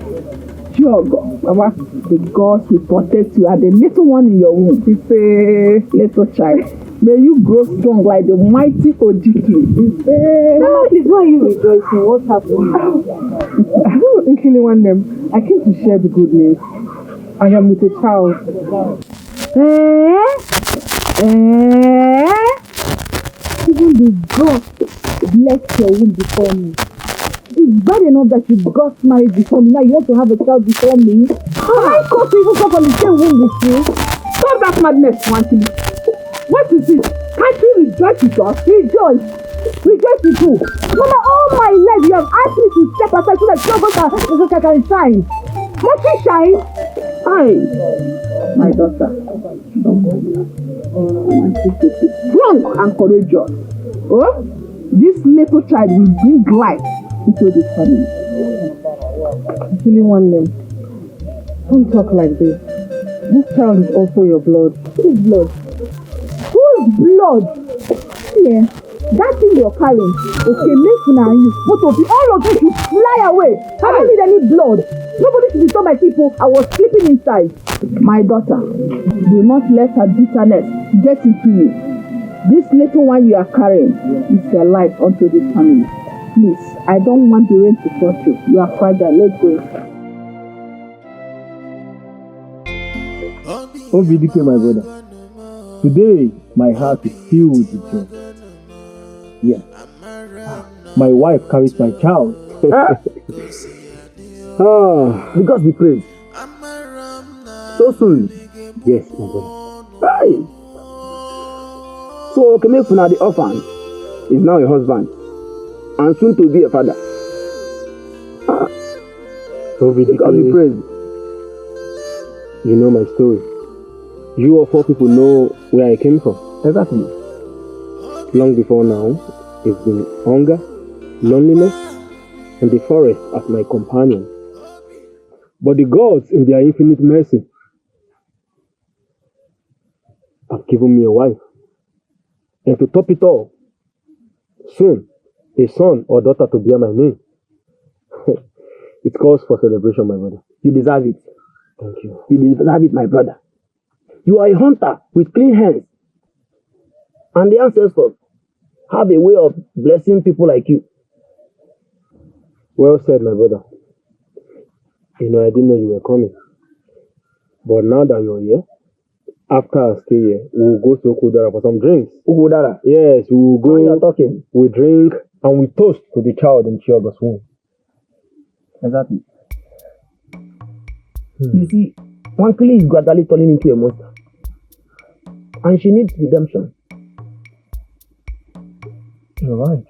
Sure, God. Mama, the gods will protect you and the little one in your womb. It's a little child. May you grow strong like the mighty Oji tree. Mama, please, why are you rejoicing? What's happening? I came to share the good news. I am with a child. Even the gods bless your womb before me. It's bad enough that you got married before me. Now you want to have a child before me. I got to even come on the same womb with you. Stop that madness, Nwankili. What is it? Can't you rejoice with us? Rejoice! Rejoice with who? Mama, all my life you have asked me to step aside so that your daughter can shine. Must she shine? Aye, my daughter. Strong and courageous. Oh, this little child will bring light into this family. I really want them. Don't talk like this. This child is also your blood. Whose blood? Whose blood? Yeah, that thing you're carrying. Okay, Mefuna and you, both of you, all of you should fly away. I don't need any blood. Nobody should disturb my people. I was sleeping inside. My daughter, do not let her bitterness get into you. This little one you are carrying is a light unto this family. Please, I don't want the rain to touch you. You are fragile. Let's go. Obidike, my brother. Today, my heart is filled with joy. Yeah. My wife carries my child. The gods be praised. So soon. Yes, my brother. Right. So, Okemefuna the orphan is now a husband and soon to be a father. Obidike, God be praised. You know my story. You of all people know where I came from. Exactly. Long before now, it's been hunger, loneliness, and the forest as my companion. But the gods, in their infinite mercy, have given me a wife. And to top it all, soon, a son or daughter to bear my name. It calls for celebration, my brother. You deserve it. Thank you. You deserve it, my brother. You are a hunter with clean hands. And the ancestors have a way of blessing people like you. Well said, my brother. You know, I didn't know you were coming. But now that you're here, after I stay here, we'll go to Okudara for some drinks. Okudara? Yes, we'll go. You're talking. We drink and we toast to the child in Chiago's womb. Exactly. You see, Nwankili is gradually turning into a monster. And she needs redemption. You're right.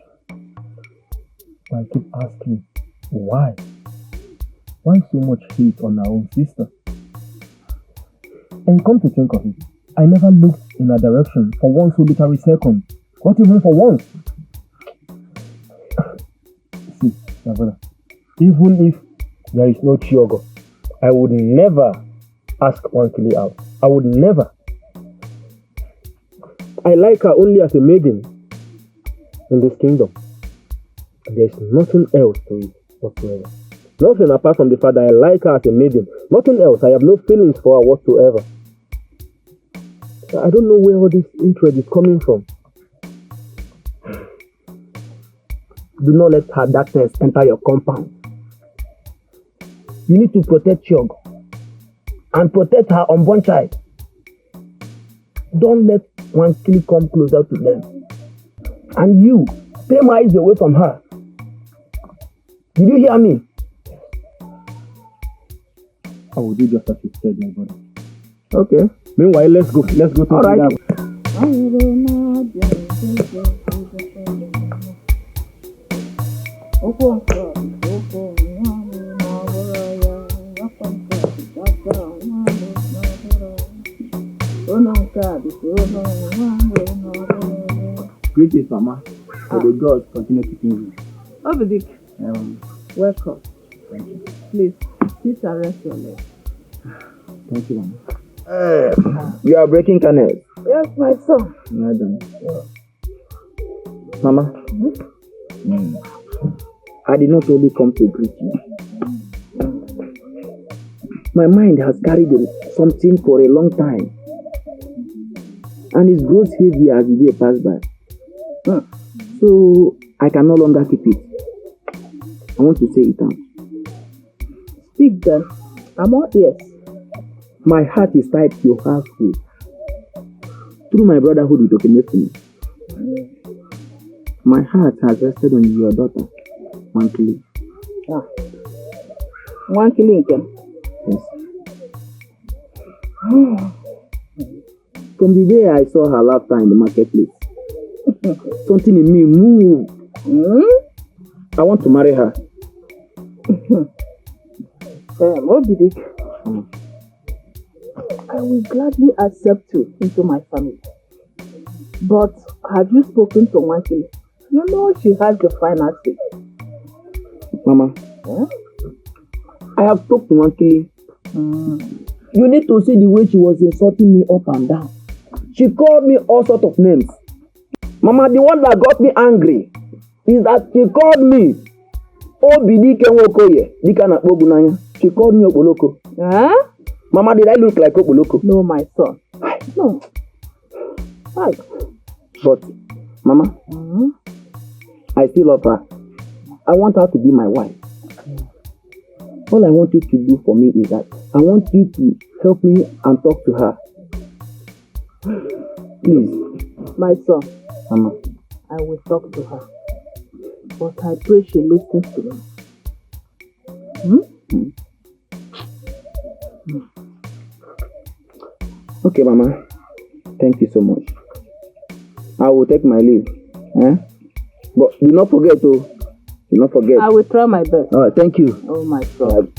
I keep asking, why? Why so much hate on our own sister? And come to think of it, I never looked in her direction for one solitary second. Not even for once. See, my brother, even if there is no Chiogo, I would never ask Nwankili out. I would never. I like her only as a maiden in this kingdom. There's nothing else to it whatsoever. Nothing apart from the fact that I like her as a maiden. Nothing else. I have no feelings for her whatsoever. I don't know where all this hatred is coming from. Do not let her darkness enter your compound. You need to protect Chiogo and protect her unborn child. Don't let Nwankili come closer to them. And you, stay my eyes away from her. Did you hear me? I will do just as you said, my brother. Okay. Meanwhile, let's go. Let's go to all right. Greetings, Mama. May the gods continue keeping you. Obidik, welcome. Thank you. Please, sit and rest your leg. Thank you, Mama. You are breaking canals. Yes, my son. Well done. Mama, I did not only come to greet you. My mind has carried something for a long time. And it grows heavy as the day passes by. So I can no longer keep it. I want to say it out. Speak then. I'm all ears. My heart is tied to your household. Through my brotherhood with Okemefuna. My heart has rested on your daughter, Nwankili. Nwankili again. Yes. From the day I saw her laughter in the marketplace, something in me moved. I want to marry her. Obidik, I will gladly accept you into my family. But have you spoken to Nwankili? You know she has the final say. Mama, I have spoken to Nwankili. You need to see the way she was insulting me up and down. She called me all sorts of names. Mama, the one that got me angry is that she called me Obidike Nwoye. She called me Oboloko. Mama, did I look like Oboloko? No, my son. No. Why? But, Mama, I still love her. I want her to be my wife. All I want you to do for me is that I want you to help me and talk to her. Please. My son. Mama. I will talk to her. But I pray she listens to me. Okay, Mama. Thank you so much. I will take my leave. But do not forget to. Do not forget. I will try my best. All right, thank you. Oh, my son.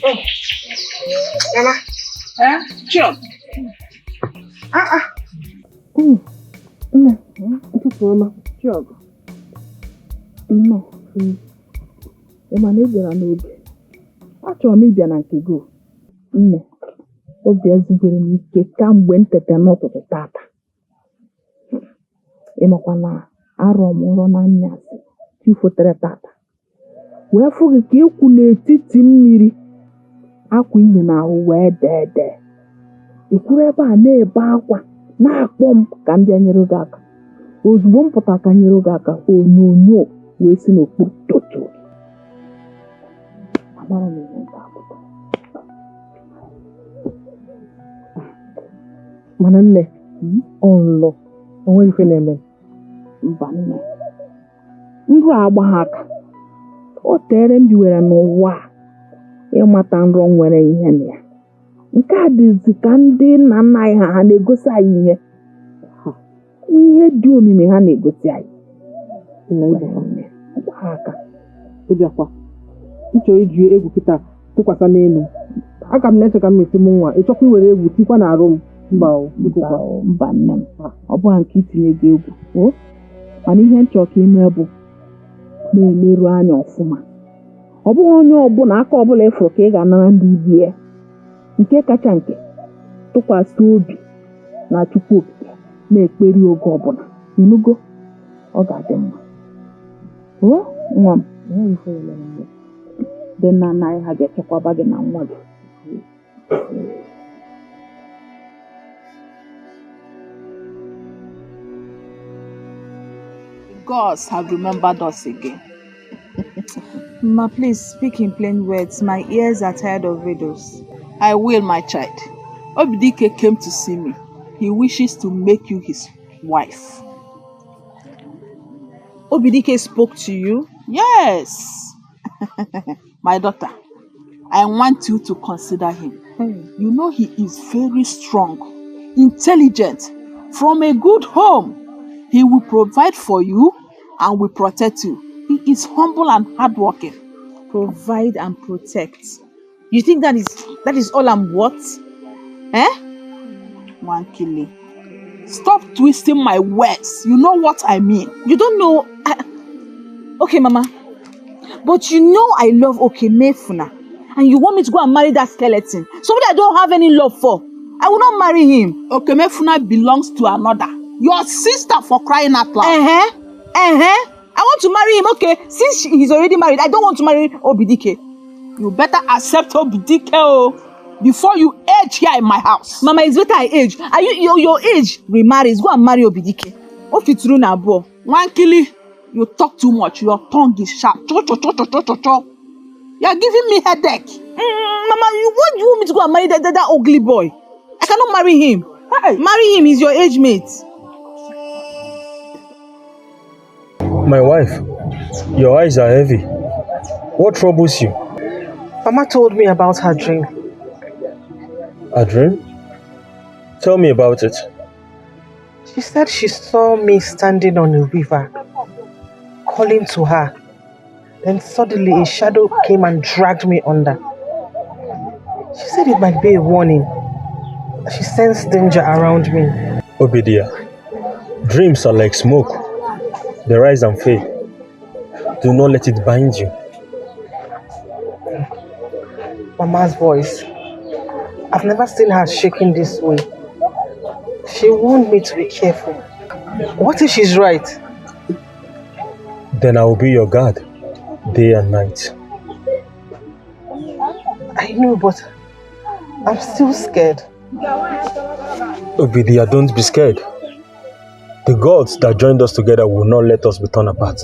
Mama. Sure. Mama. Sure. No. Ema na ịbịara n'oge. Achọrọ m ịbịa na nke go. Nne, obi ezubere m ike kamgbe m tete n'ụtụtụ tata. Ịmakwa na arọ m ụrọ na nnyasị chi fotere tata wee fụ gị ka ịkwụ n'etiti mmiri akwa inye n'ahụ wee dee dee ikwuru ebe a na-ebe akwa na-akpọ m ka m bịa nyere gị aka ozugbo m pụtara ka nyere gị aka onyonyo wee si n'okpuru totu amara m ihe nke apụta mana nne ọnlọ onwe ife na-eme mba nne ndụ agba ha aka o tere m biwere n'ụwa ịmata nrọ nwere ihe na ya nke a dịzi ka ndị nna nna anyị ha na-egosi anyị ihe dị omimi ha na-egosi anyị gba ha aka ịbịakwa ịchọ iji egwu kịta tụkwasị n'elu aka m na-eche ka m mesi m nwa ịchọkwa iwere egwu tikwa na arụ m mba nne m ọ bụghị nke itinye gị egwu mana ihe nchọ ka ime bụ na-emerụ anya ọfụma ọ bụghị onye ọbụla aka ọbụla ịfụrụ ka ị ga-anara ndị ibi ya nke kacha nke tụkwasị obi na Chukwu okike na-ekperi oge ọbụla inugo ọ ga-adị mma nwa m dị nna nna anyị ha ga-echekwaba gị na nwa gị Gods have remembered us again. Ma, please speak in plain words. My ears are tired of riddles. I will, my child. Obidike came to see me. He wishes to make you his wife. Obidike spoke to you? Yes. My daughter, I want you to consider him. You know he is very strong, intelligent, from a good home. He will provide for you and will protect you. He is humble and hardworking. Provide and protect. You think that is all I'm worth? Nwankili, stop twisting my words. You know what I mean. You don't know. Okay, Mama. But you know I love Okemefuna. And you want me to go and marry that skeleton? Somebody I don't have any love for. I will not marry him. Okemefuna belongs to another. Your sister, for crying out loud. I want to marry him. Okay, since he's already married, I don't want to marry Obidike. You better accept Obidike before you age here in my house. Mama, it's better I age. Are you your age remarries? Go and marry Obidike. If it's true now, boy. Nwankili, you talk too much. Your tongue is sharp. You're giving me headache. Mama, why do you want me to go and marry that ugly boy? I cannot marry him. Hey. Marry him, he's your age mate. My wife, your eyes are heavy. What troubles you? Mama told me about her dream. A dream? Tell me about it. She said she saw me standing on a river, calling to her. Then suddenly a shadow came and dragged me under. She said it might be a warning. She sensed danger around me. Obidia, dreams are like smoke. They rise and fade. Do not let it bind you. Mama's voice. I've never seen her shaking this way. She warned me to be careful. What if she's right? Then I will be your guard, day and night. I know, but I'm still scared. Obidia, don't be scared. The gods that joined us together will not let us be torn apart.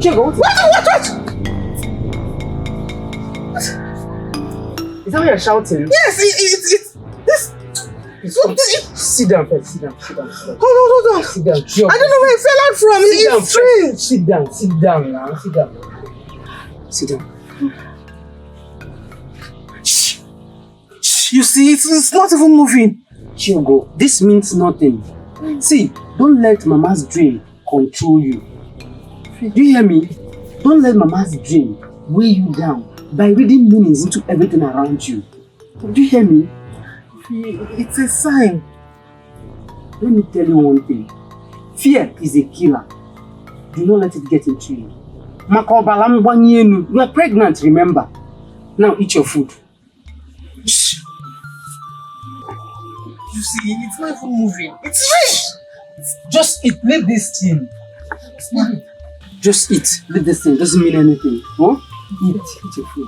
What? Is that why you're shouting? Yes, it's this. Sit down first, sit down. Hold on. Sit down. I don't know where it fell out from. It's strange. Sit down now. Sit down. Shh. You see, it's not even moving. Chiogo, this means nothing. See, Don't let Mama's dream control you. Do you hear me? Don't let Mama's dream weigh you down by reading meanings into everything around you. Do you hear me? It's a sign. Let me tell you one thing. Fear is a killer. Do not let it get into you. You are pregnant, remember? Now eat your food. Shh. You see, it's not even moving. It's rich. Just eat. Leave this thing. Just eat. Leave this thing. Doesn't mean anything. Huh? Eat your food.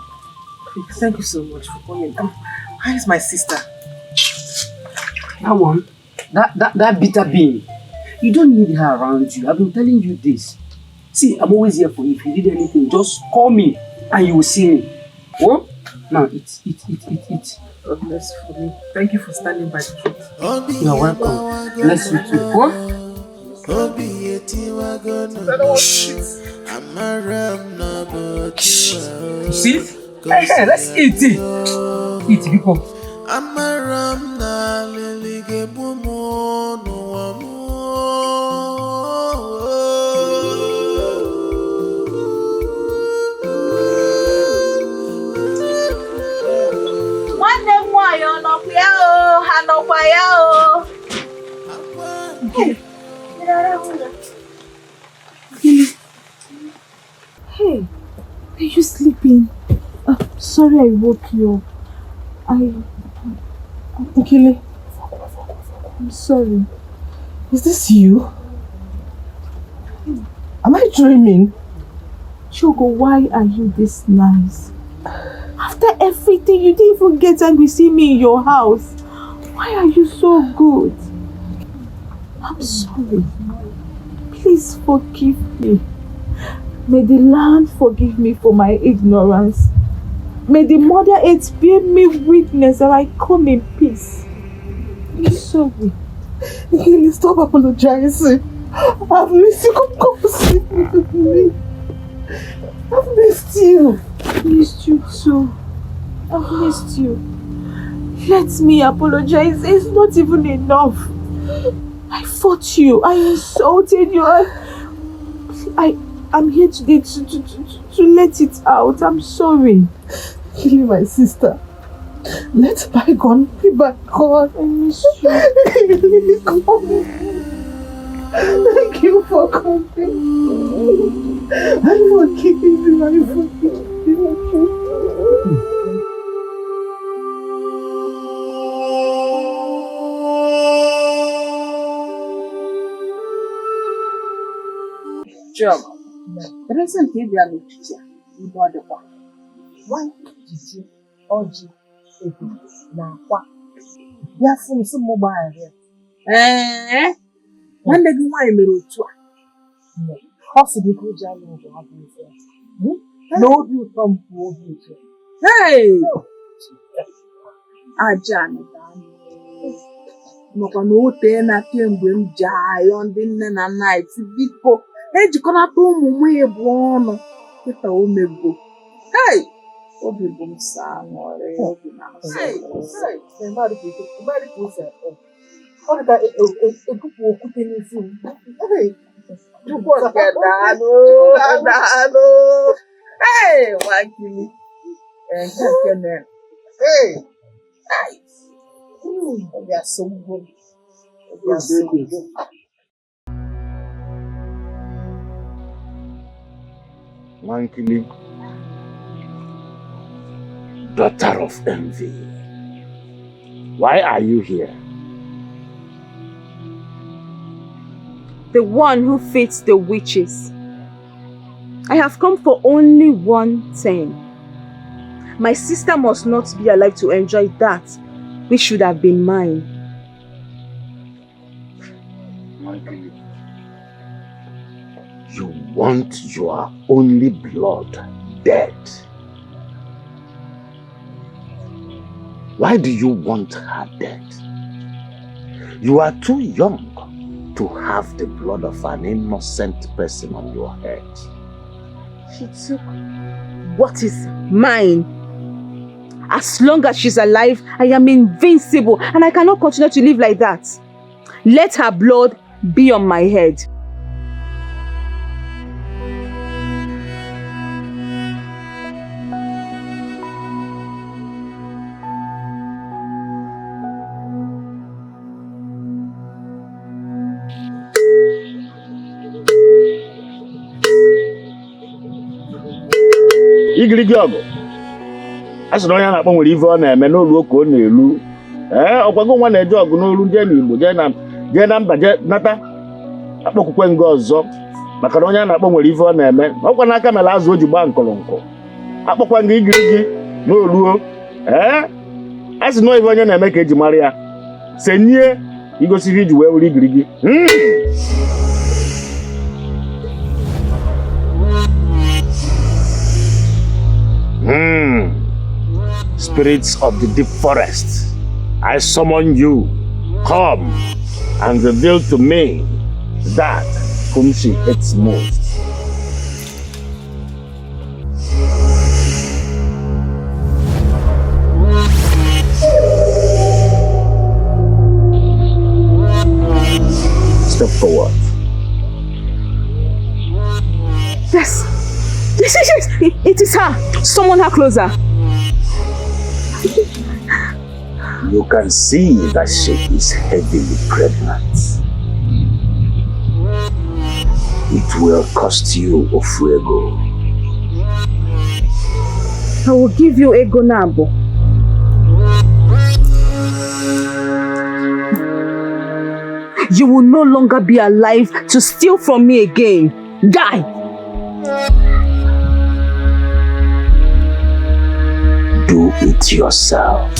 Thank you so much for coming. Where is my sister? That one? That bitter being. You don't need her around you. I've been telling you this. See, I'm always here for you. If you need anything, just call me and you will see me. Huh? Now eat. God bless for me. Thank you for standing by the truth. You're welcome. Bless you too. What? See? Hey, let's eat it. Eat, people. Hey, are you sleeping? Sorry I woke you up. Nwakili, I'm sorry. is this you? Am I dreaming? Chogo, why are you this nice? After everything, you didn't even get angry seeing me in your house. Why are you so good? I'm sorry. Please forgive me. May the land forgive me for my ignorance. May the Mother Earth bear me witness that I come in peace. I'm sorry. Nwakili, stop apologizing. I've missed you. Come sleep with me. I've missed you. I've missed you too. I've missed you. Let me apologize. It's not even enough. I fought you. I insulted you. I'm here today to let it out. I'm sorry. Nwakili, my sister. Let bygone be bygone. I miss you. Nwakili, come. Thank you for coming. I forgive you. I forgive you. Chioma, the reason you are not teacher, you know the one. Why did you urge people now? You are from some mobile here. When they do my mirror too. Possibly good job to have you. No, you come for you. Hey! Ajani. Maka na ote na kemgbe m ji ayọ ndị nne na nna eti biko ejikọnata ụmụ nwunye bụ ọnụ kịta omego. Hey! Obi bụ m saa ṅụrị obi na ọ dị ka ekupu okwute n'isi m. Chukwu nke daalụ. Hey! Nwakili. Nke mere. Hey! Obi asọmpi. Nwankili, daughter of envy, why are you here? The one who feeds the witches. I have come for only one thing. My sister must not be alive to enjoy that which should have been mine. Nwankili, you want your only blood dead. Why do you want her dead? You are too young to have the blood of an innocent person on your head. She took what is mine. As long as she's alive, I am invincible and I cannot continue to live like that. Let her blood be on my head. Igirigi ọgụ a sị na onye na-akpọ nwere ife ọ na-eme n'olu ka ọ na-elu ọkwago nwa na-eje ọgụ n'olu jee n'Igbo jee na mba jee nata akpọkwukwe nga ọzọ maka na onye a na-akpọ nwere ife ọ na-eme ọkwa n'aka mere azụ o ji gbaa nkọrọnkọ akpọkwa nga igirigi n'oluo a sị na ife onye na-eme ka eji mara ya senye igosiri iji wee were igirigi Spirits of the deep forest, I summon you. Come and reveal to me that whom she hates most. Step forward. Yes. Yes. It is her. Summon her closer. You can see that she is heavily pregnant. It will cost you Ofuego. I will give you Ego Nabo. You will no longer be alive to steal from me again. Die! Do it yourself.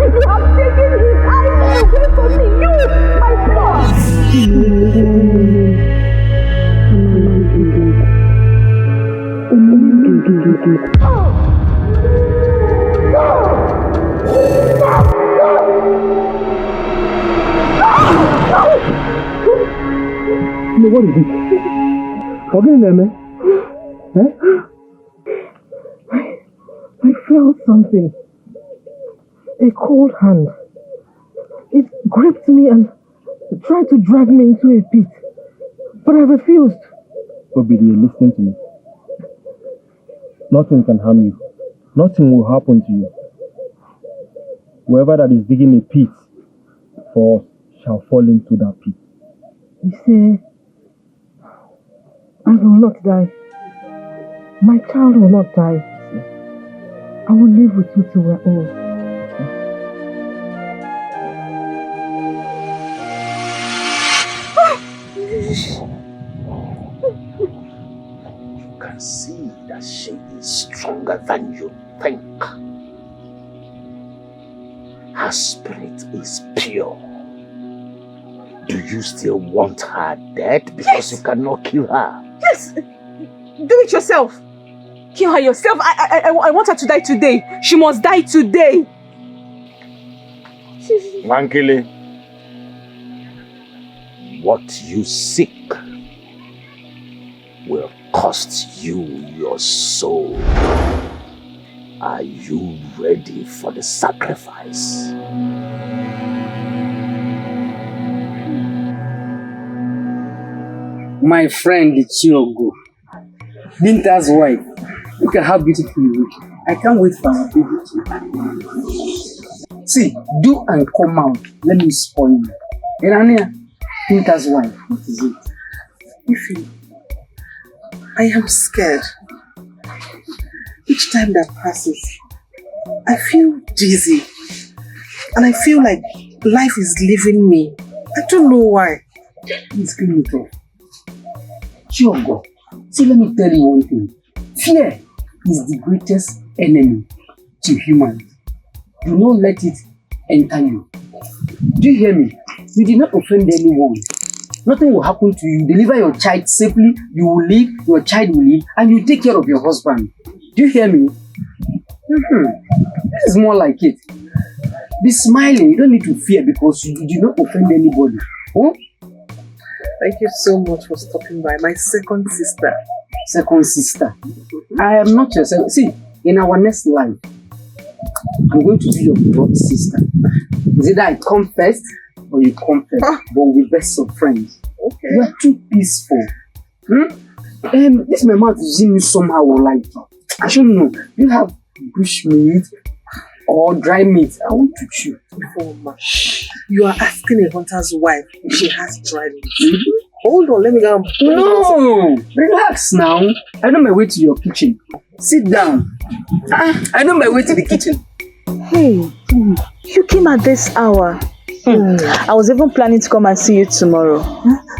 You have taken his eyes away from me. You, my blood. No, what is it? Forget it, man. I felt something. A cold hand. It gripped me and tried to drag me into a pit. But I refused. Obidi, listen to me. Nothing can harm you. Nothing will happen to you. Whoever that is digging a pit for us shall fall into that pit. You say, I will not die. My child will not die. I will live with you till we're old. You can see that she is stronger than you think. Her spirit is pure. Do you still want her dead because you cannot kill her? Yes! Do it yourself. Kill her yourself. I want her to die today. She must die today. Nwankili, what you seek will cost you your soul. Are you ready for the sacrifice? My friend Chidozie, Binta's wife. Look at how beautiful you look. I can't wait for our baby to. See, do and come out. Let me spoil you. Irania, Binta's wife. What is it? Ify, I am scared. Each time that passes, I feel dizzy. And I feel like life is leaving me. I don't know why. Please clean it off. Chidozie, see, let me tell you one thing. Fear is the greatest enemy to humans. Do not let it enter you. Do you hear me? You did not offend anyone. Nothing will happen to you. Deliver your child safely. You will live, your child will live, and you take care of your husband. Do you hear me? This is more like it. Be smiling. You don't need to fear because you did not offend anybody. Oh? Thank you so much for stopping by. My second sister. Second sister. I am not your second. See, in our next life, I'm going to be your blood sister. Is it that I come first or you come first? But we're best of friends. Okay. You are too peaceful. This my mouth is using me somehow like, I don't know. You have bush meat or dry meat. I want to chew. You are asking a hunter's wife if she has dry meat. Hold on, let me go. No, relax now. I know my way to your kitchen. Sit down. I know my way to the kitchen. Hey, you came at this hour. I was even planning to come and see you tomorrow.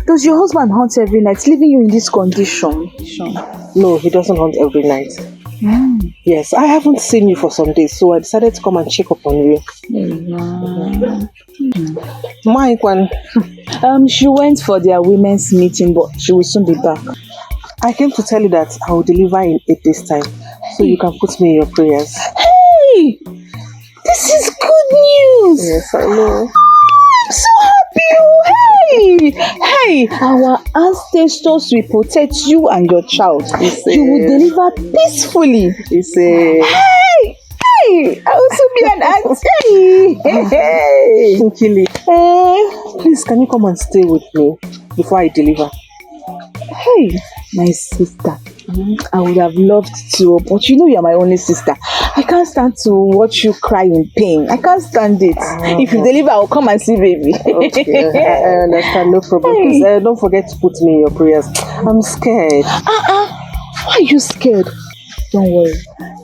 Does your husband hunt every night, leaving you in this condition? No, he doesn't hunt every night. Yes, I haven't seen you for some days, so I decided to come and check up on you. Mike, when she went for their women's meeting, but she will soon be back. I came to tell you that I will deliver in 8 days' time, so you can put me in your prayers. Hey, this is good news. Yes, I know. I'm so happy. Hey, our ancestors will protect you and your child. You will deliver peacefully. Hey, I also be an auntie. Hey, Nwakili, please, can you come and stay with me before I deliver? Hey, my sister. I would have loved to, but you know you are my only sister. I can't stand to watch you cry in pain. I can't stand it. If you deliver, I'll come and see baby. Okay, I understand, no problem. Hey. Please, don't forget to put me in your prayers. I'm scared. Why are you scared? Don't worry.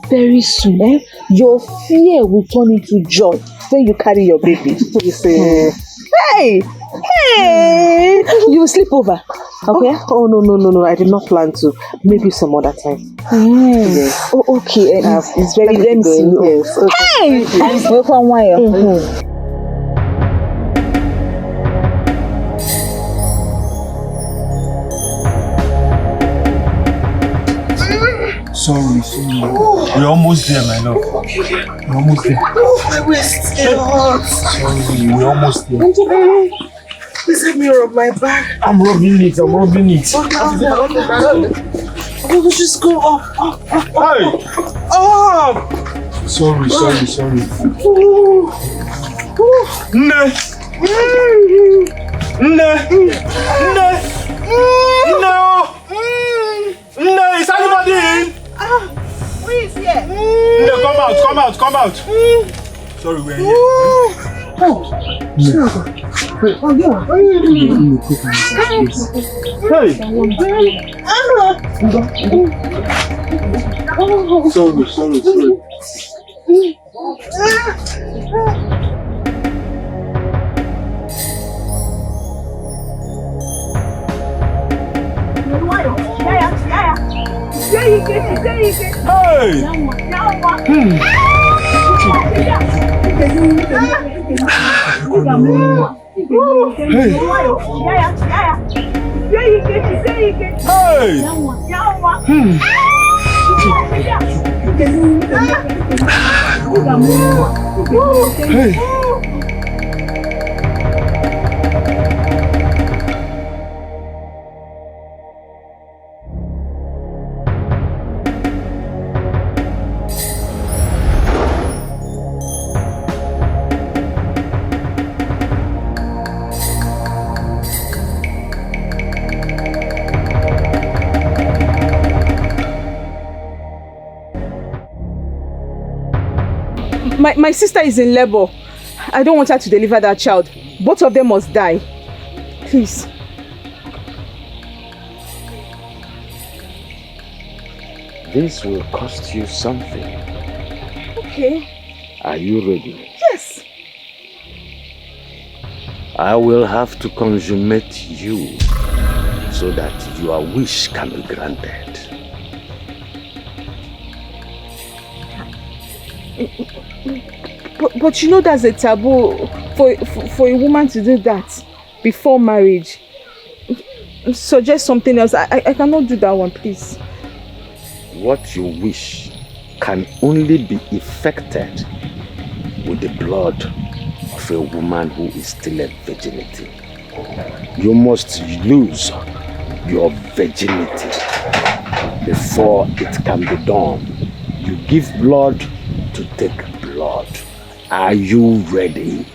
Very soon, your fear will turn into joy when you carry your baby. Hey, you will sleep over. Okay? Oh, no. I did not plan to. Maybe some other time. Yes. Oh, okay. It's very empty. Yes. Okay. Hey! Welcome, Nwoye. Sorry. We're almost there, my love. We're almost there. My waist hurts. Sorry, we're almost there. Please help me rub my back. I'm rubbing it. Oh, just go up. Hey! Up! Sorry. No, is anybody in? Who is here? No, come out. Sorry, we're here. Sorry. My sister is in labor. I don't want her to deliver that child. Both of them must die. Please. This will cost you something. Okay. Are you ready? Yes. I will have to consummate you so that your wish can be granted. But you know that's a taboo for a woman to do that before marriage. Suggest something else. I cannot do that one, please. What you wish can only be effected with the blood of a woman who is still a virginity. You must lose your virginity before it can be done. You give blood to take blood. Are you ready?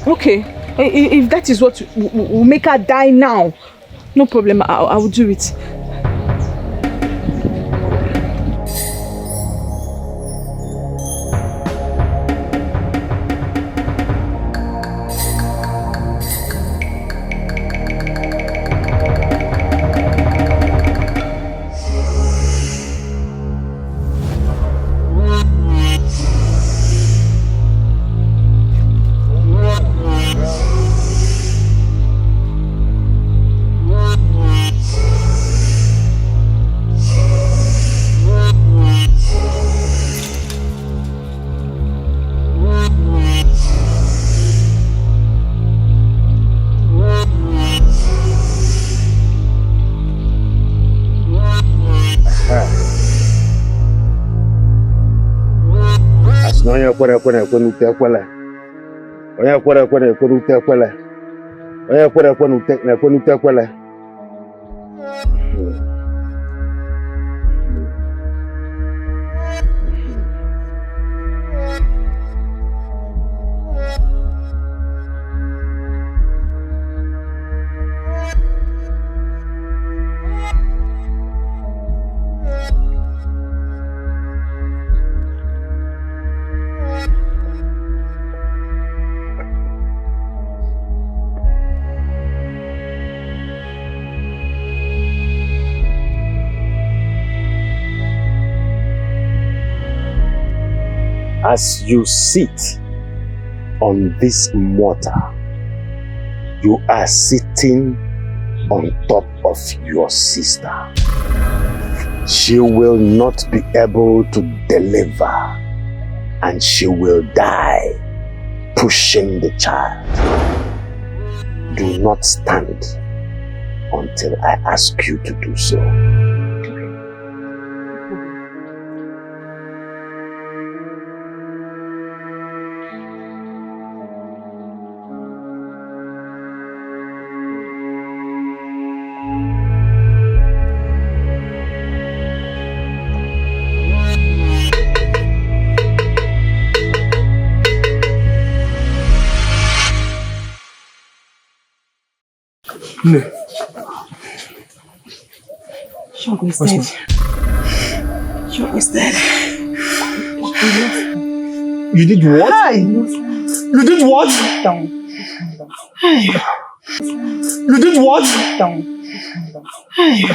Okay, if that is what will make her die now, no problem, I will do it. Onye kwere ekwe n'ute ekwele. Onye kwere ekwe n'ute ekwele. Onye kwere ekwe n'ute ekwele. As you sit on this mortar, you are sitting on top of your sister. She will not be able to deliver, and she will die pushing the child. Do not stand until I ask you to do so. No. Shogo is dead. Shogo is dead. You did what? Hi. You did what? Down. Hey. You did what? Down. Hey.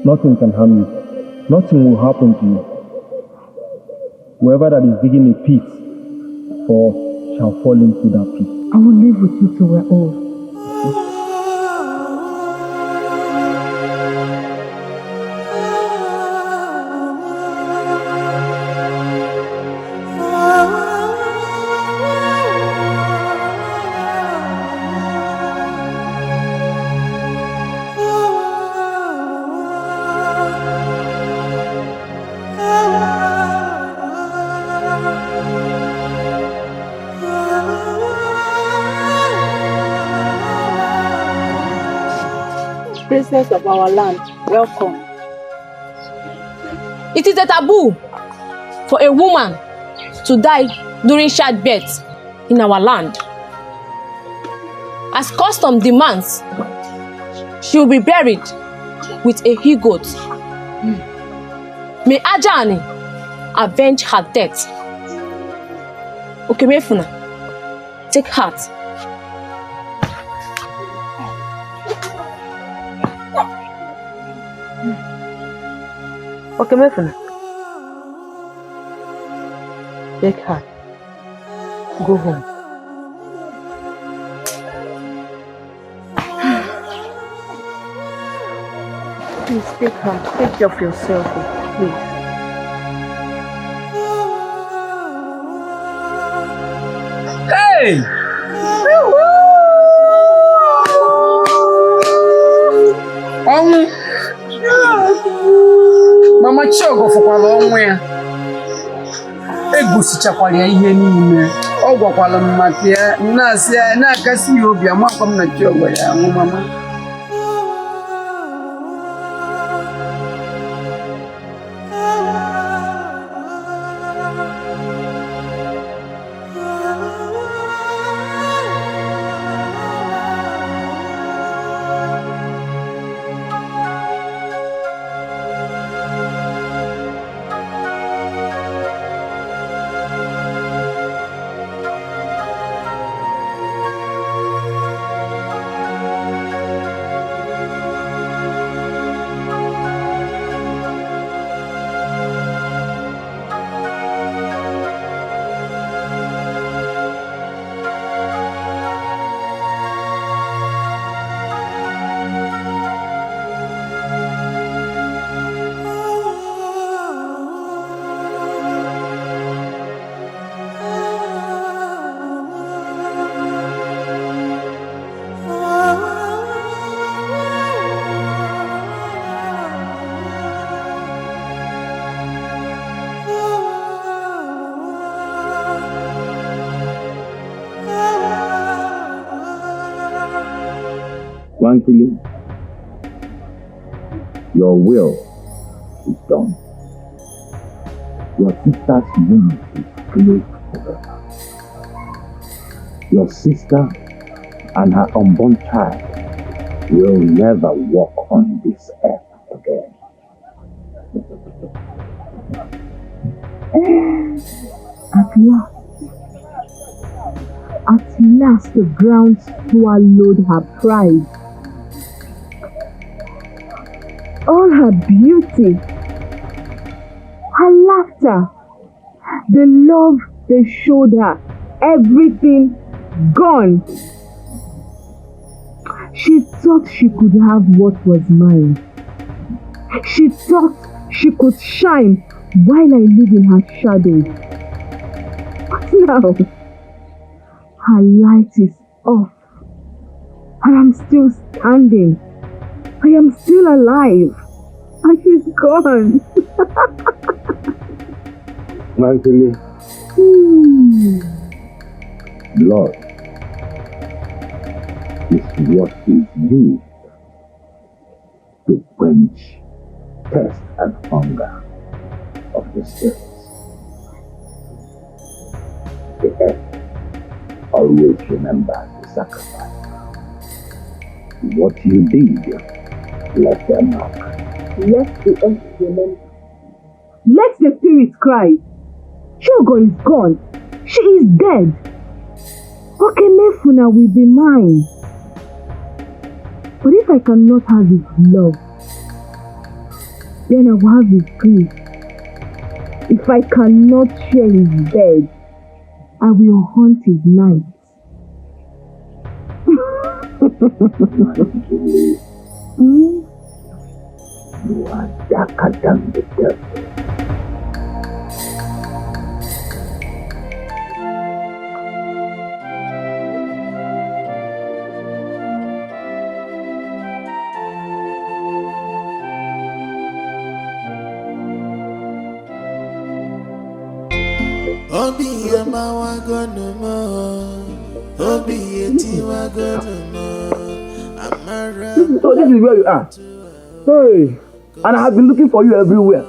Nothing can harm you. Nothing will happen to you. Whoever that is digging a pit for shall fall into that pit. I will live with you till we're old. Princess of our land, welcome. It is a taboo for a woman to die during childbirth in our land. As custom demands, she will be buried with a he-goat. May Ajani avenge her death. Okemefuna, take heart. Okemefuna, take her. Go home. Please take her. Take care of yourself. please. Hey! Ọnwụ! Mama Chiọgọ fụkwara ọnwụ ya. Egosichakwara ya ihe niile. Ọ gwakwara m maka ya, na-akasi ya obi, amakwa m na Chiọgọ ya anwụ mama. Nwankili, your will is done. Your sister's wound is closed forever. Your sister and her unborn child will never walk on this earth again. At last the ground swallowed her pride. All her beauty, her laughter, the love they showed her, everything gone. She thought she could have what was mine. She thought she could shine while I live in her shadows. But now, her light is off. I am still standing. I am still alive. And she's gone. Nwankili, blood is what is used to quench thirst and hunger of the spirits. The earth always remembers the sacrifice. What you did left their mark. Let the earth remember. Let the spirits cry. Shogo is gone. She is dead. Okemefuna will be mine. But if I cannot have his love, then I will have his grief. If I cannot share his bed, I will haunt his nights. You are darker than the devil. Obi Yama Wagonoma, Obi Yeti Wagonoma, Amara. So this is where you are. Hey, and I have been looking for you everywhere.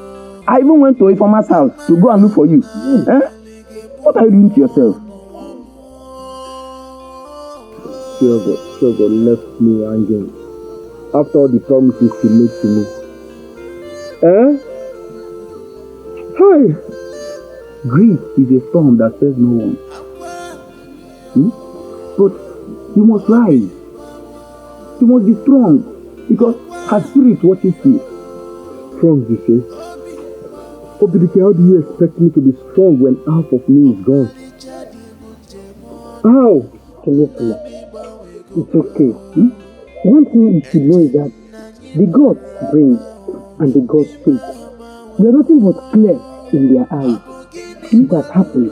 I even went to Ifeoma's house to go and look for you. Eh? What are you doing to yourself? Shogo left me hanging after all the promises she made to me. Hey! Grief is a storm that says no one. But you must rise. You must be strong because her spirit watches you. Strong, you say? Obidike, how do you expect me to be strong when half of me is gone? How? It's okay. One thing you should know is that the gods bring and the gods take. They are nothing but clear in their eyes. Things that happen.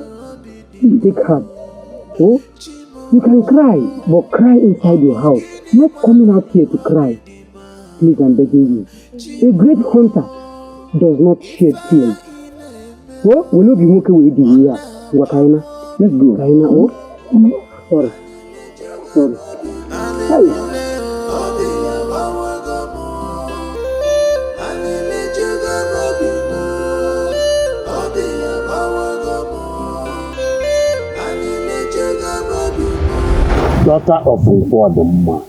Please take heart. Oh, you can cry, but cry inside your house, not coming out here to cry. Please, I'm begging you. A great hunter does not shed tears. Oh, will you be okay with the here? Wakaina, let's go. Kaina, oh, sorry. Hey. Daughter of Nwoye,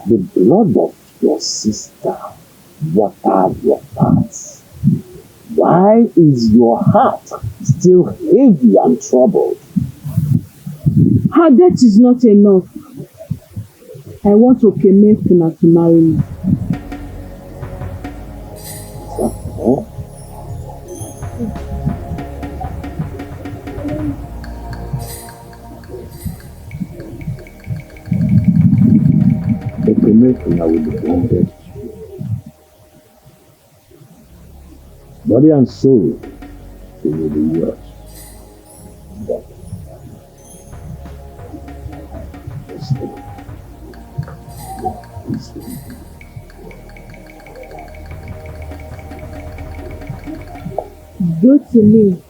the blood of your sister watered your parts. Why is your heart still heavy and troubled? Her death is not enough. I want Okemefuna to marry me. Oh? Okemefuna will be bonded. Body and soul, she will be yours. But go to me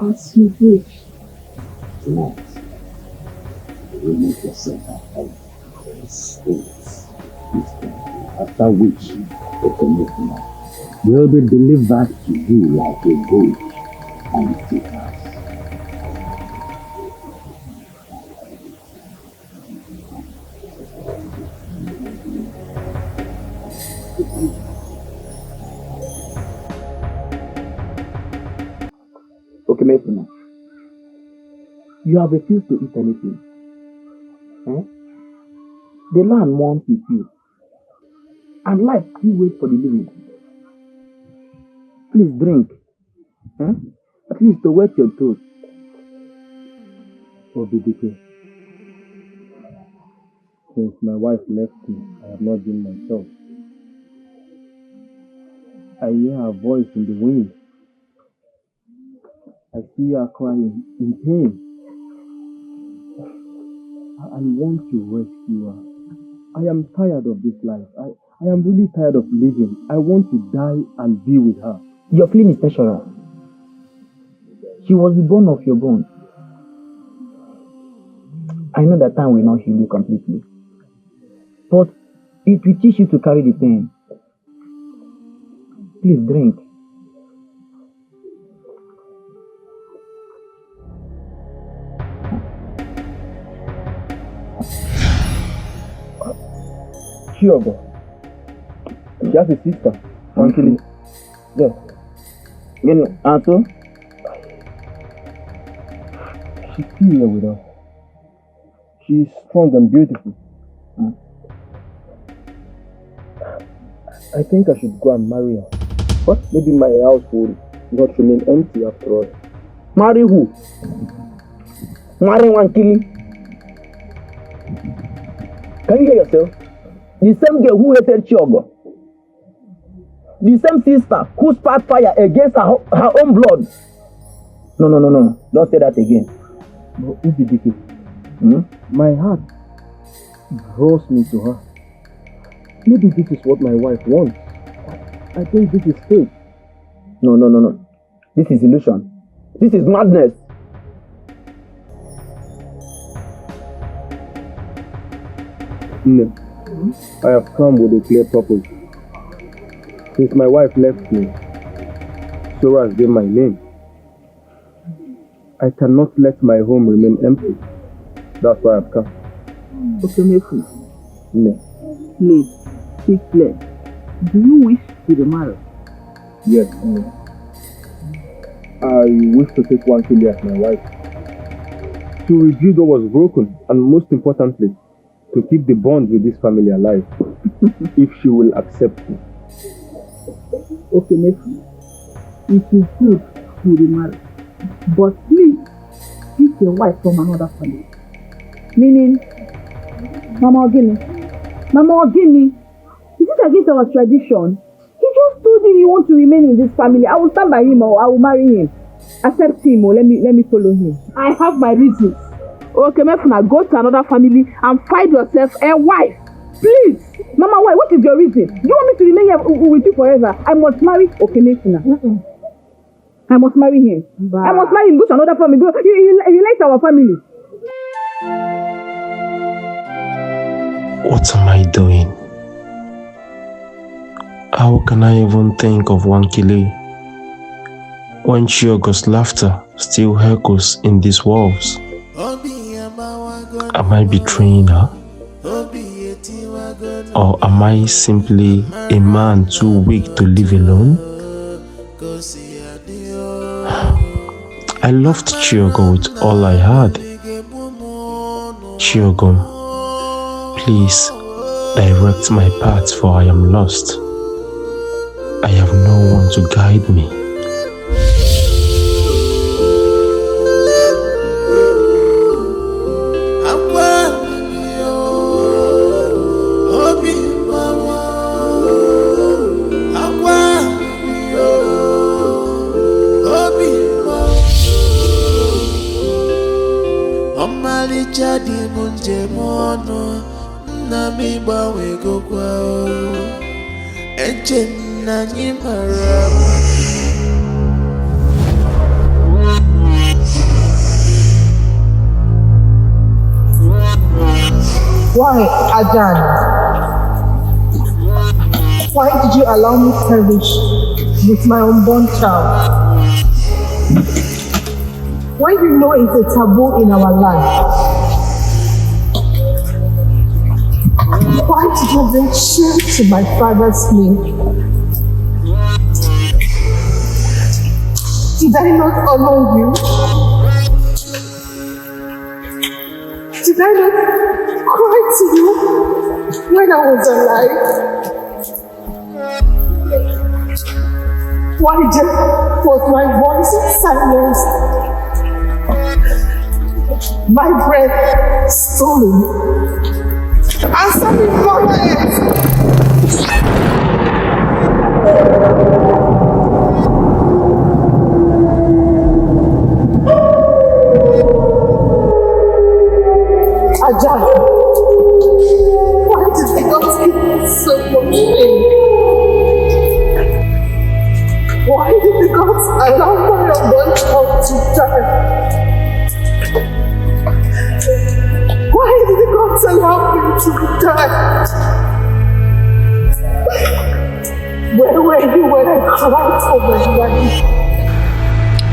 as you wish. tonight, remove yourself out of the space. After which, Okemefuna will be delivered to you like a goat and take us. Okemefuna, you have refused to eat anything. Eh? The land mourns with you, and life still waits for the living. Please drink. Eh? At least to wet your throat. Obidike, since my wife left me, I have not been myself. I hear her voice in the wind. I see her crying in pain. I want to rescue her. I am tired of this life. I am really tired of living. I want to die and be with her. Your feeling is natural. She was the bone of your bones. I know that time will not heal you completely, but it will teach you to carry the pain. Please drink. Chidozie, she has a sister, Nwankili. Yes. Again, Ato? She's still here with us. She's strong and beautiful. I think I should go and marry her. What? Maybe my house will not remain empty after all. Marry who? Marry Nwankili? Can you hear yourself? The same girl who hated Chidozie. The same sister who sparked fire against her own blood. No. Don't say that again. But Obidike, my heart draws me to her. Maybe this is what my wife wants. I think this is fate. No. This is illusion. This is madness. No. I have come with a clear purpose. Since my wife left me, Sora has been my name. I cannot let my home remain empty. That's why I've come. Okemefuna, No. please, speak clear. Do you wish to be married? Yes, no. I wish to take Nwankili as my wife. To rebuild what was broken, and most importantly, to keep the bond with this family alive, if she will accept me. Okemefuna, it is good to be married, but please pick a wife from another family. Meaning, Mama Ogini, is it against our tradition? He just told you want to to remain in this family. I will stand by him or I will marry him. Accept him or let me follow him. I have my reasons. Okay, Mefuna, go to another family and find yourself a wife. Please. Mama, why? What is your reason? Do you want me to remain here with you forever? I must marry Mefuna. I must marry him. Bah. I must marry him. Go to another family. He likes our family. What am I doing? How can I even think of Nwankili when Chiogo's laughter still echoes in these walls? Am I betraying her? Or am I simply a man too weak to live alone? I loved Chiogo with all I had. Chiogo, please direct my path, for I am lost. I have no one to guide me. Why, Ajan? Why did you allow me to perish with my unborn child? Why do you know it's a taboo in our land? Why did you bring shame to my father's name? Did I not honor you? Did I not cry to you when I was alive? Why was my voice silenced? My breath stolen? Answer me, Maryann! Ajan, why did they not give me so much pain? Why did the gods allow my unborn child to die? Why did the gods allow me to die? Where were you when I cried for my life?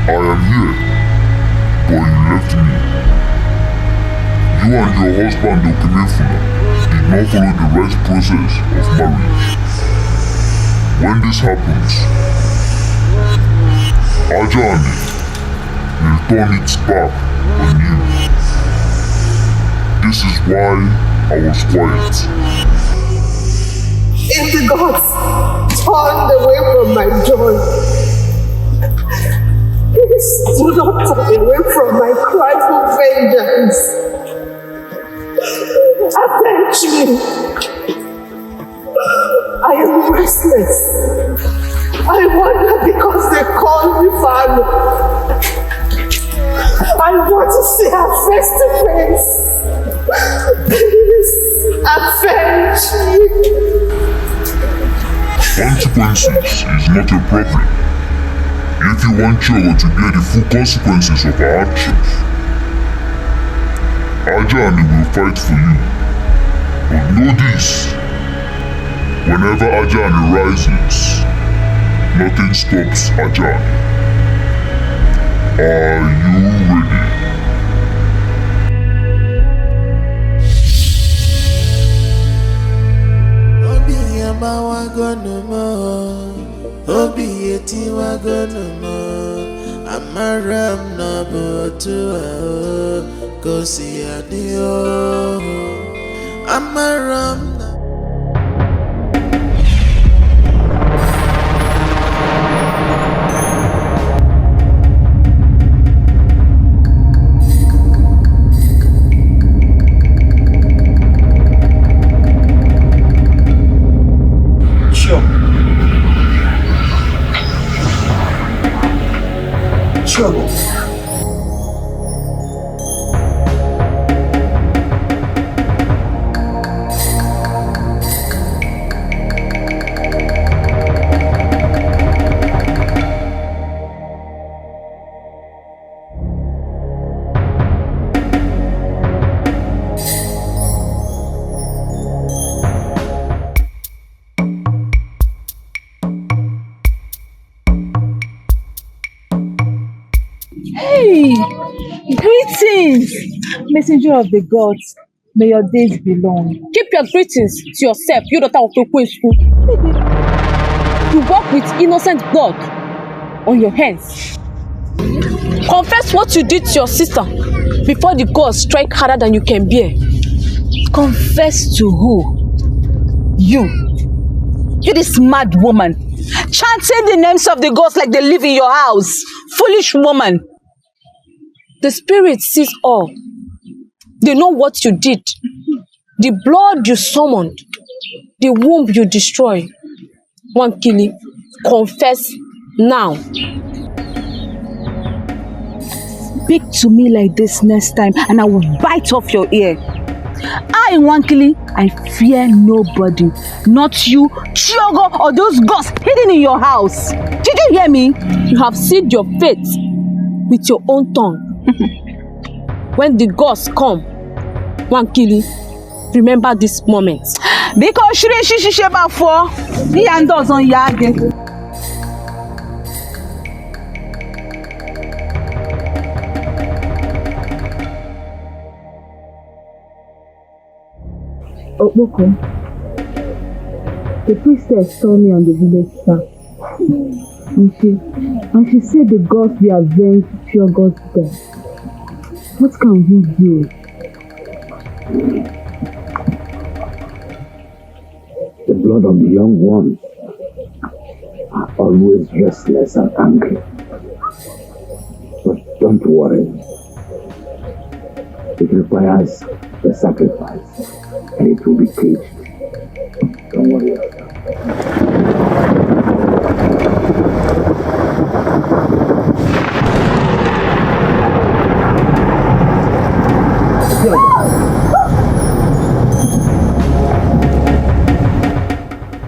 I am here, but you left me. You and your husband, Okinefuna, did not follow the right process of marriage. When this happens, Ajani will turn its back on you. This is why I was quiet. If the gods turned away from my joy, please do not turn away from my cry for vengeance. Avenge me. I am restless. I wonder because they call me father. I want to see her face to face. Please avenge me. Consequences is not a problem. If you want Chiogo to bear the full consequences of her actions, Ajani will fight for you. But know this, whenever Ajani rises, nothing stops Ajani. Are you ready? Amaram na botu kosi adio Amaram na Hey, greetings, messenger of the gods. May your days be long. Keep your greetings to yourself, you daughter of Ugwu school. You walk with innocent blood on your hands. Confess what you did to your sister before the gods strike harder than you can bear. Confess to who? You this mad woman, chanting the names of the gods like they live in your house. Foolish woman. The spirit sees all. They know what you did. The blood you summoned. The womb you destroyed. Nwankili, confess now. Speak to me like this next time and I will bite off your ear. I, Nwankili, I fear nobody. Not you, Chiogo, or those gods hidden in your house. Did you hear me? You have sealed your fate with your own tongue. When the gods come, Nwankili, remember this moment. Because Shire Shishisheba for the handles on Yage. Okpoko, the priestess saw me on the village path. And she said the gods will avenge pure God's death. What can we do? The blood of the young ones are always restless and angry. But don't worry. It requires the sacrifice, and it will be caged. Don't worry.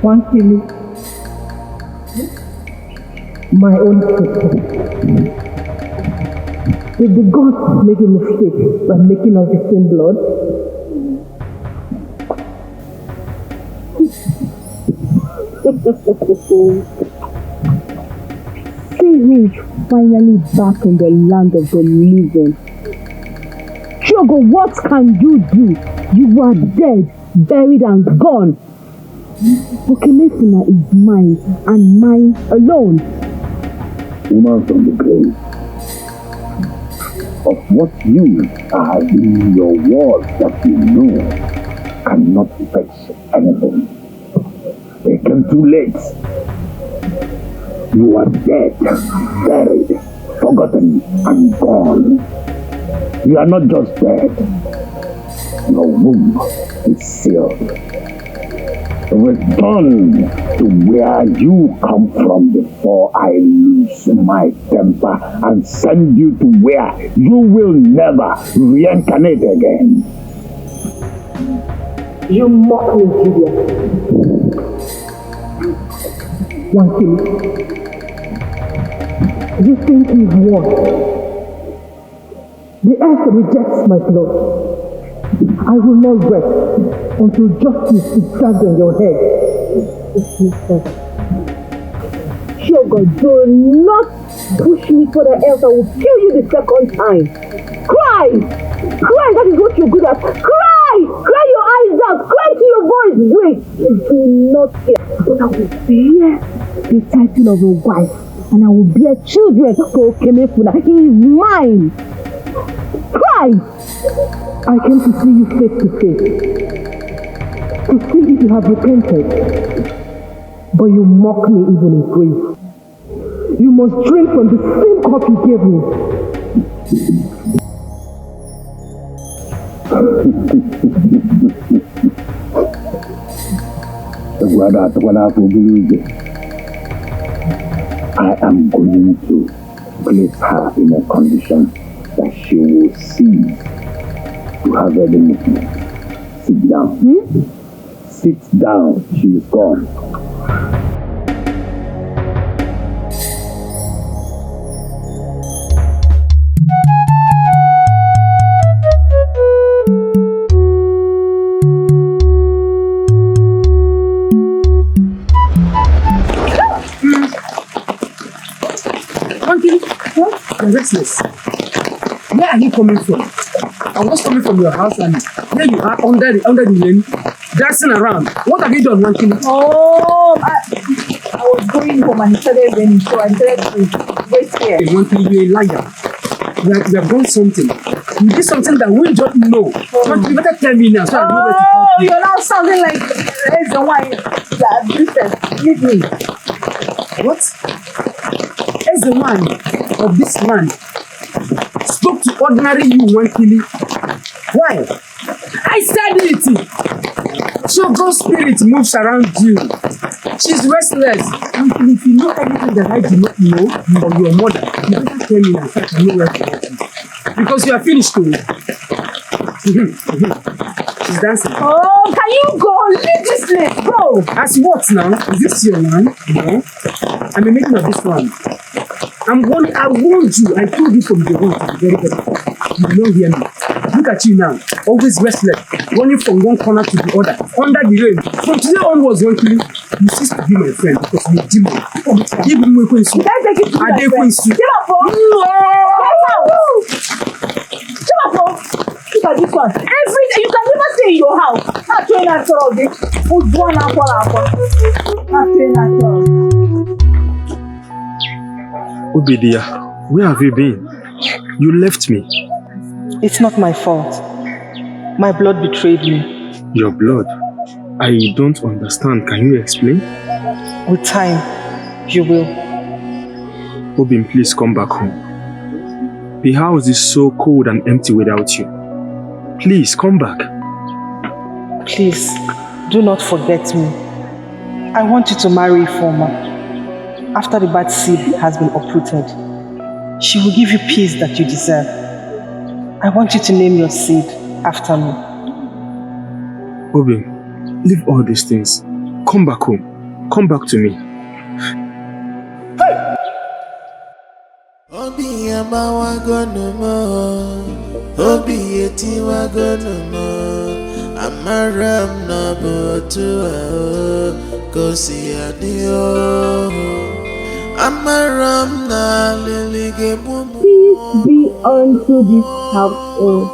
Nwankili, my own sister. Did the gods make a mistake by making us the same blood? See who is finally back in the land of the living. Shogo, what can you do? You are dead, buried and gone. Okemefuna is mine and mine alone. Woman from the grave, of what you are in your world that you know cannot fetch anything. It came too late. You are dead, buried, forgotten, and gone. You are not just dead. Your womb is sealed. Return to where you come from before I lose my temper and send you to where you will never reincarnate again. You mock me, Juliet. Nwankili, you think you've won. The earth rejects my blood. I will not rest until justice is served on your head. Shogo, do not push me further, else I will kill you the second time. Cry! Cry, that is what you're good at. Cry! Cry your eyes out! Cry till your voice breaks! Do not fear, but I will bear the title of a wife, and I will bear children for Okemefuna. He is mine! Cry! I came to see you face to face, to see if you have repented. But you mock me even in grave. You must drink from the same cup you gave me. I am going to place her in a condition that she will cease to have any movement. Sit down. Sit down. She is gone. You're restless. Where are you coming from? I was coming from your house and here you are under the lane, dancing around. What have you done, Nwankili? Oh, I was going home and it started raining, so I started to wait here. Okay, Nwankili, you're a liar. You have done something. You did something that we don't know. Nwankili, you better tell me now so I know where to help you. You're now sounding like there's the one that abuses. Leave me. What? As the man of this land spoke to ordinary you, Nwankili. Why? I said it. So God's spirit moves around you. She's restless. Nwankili, if you know anything that I do not know of your mother, you better tell me now so I can know where to help you. Because you are finished too. She's dancing. Oh, can you go? Leave this place. Go. As what now? Is this your man? No. I'm a making of this one. I warned you. I told you from the one to be very careful. You don't hear me. Look at you now. Always restless. Running from one corner to the other. Under the rain. From today onwards, Nwankili, you cease to be my friend because you're a demon. Give me my queen. You can't take it to my friend. Get up, Paul. Get up, Paul. Look at this one. Everything. You can never stay in your house. Not train at all. Who's one apple? Not train at all. Obidia, where have you been? You left me. It's not my fault. My blood betrayed me. Your blood? I don't understand. Can you explain? With time, you will. Obin, please come back home. The house is so cold and empty without you. Please, come back. Please, do not forget me. I want you to marry Ifeoma. After the bad seed has been uprooted, she will give you peace that you deserve. I want you to name your seed after me. Obin, leave all these things. Come back home. Come back to me. Obi amawa gonomo, Obi eti wa gonomo, amaram na botua, kosi adio, amaram na lelige bumu. Peace be unto this household.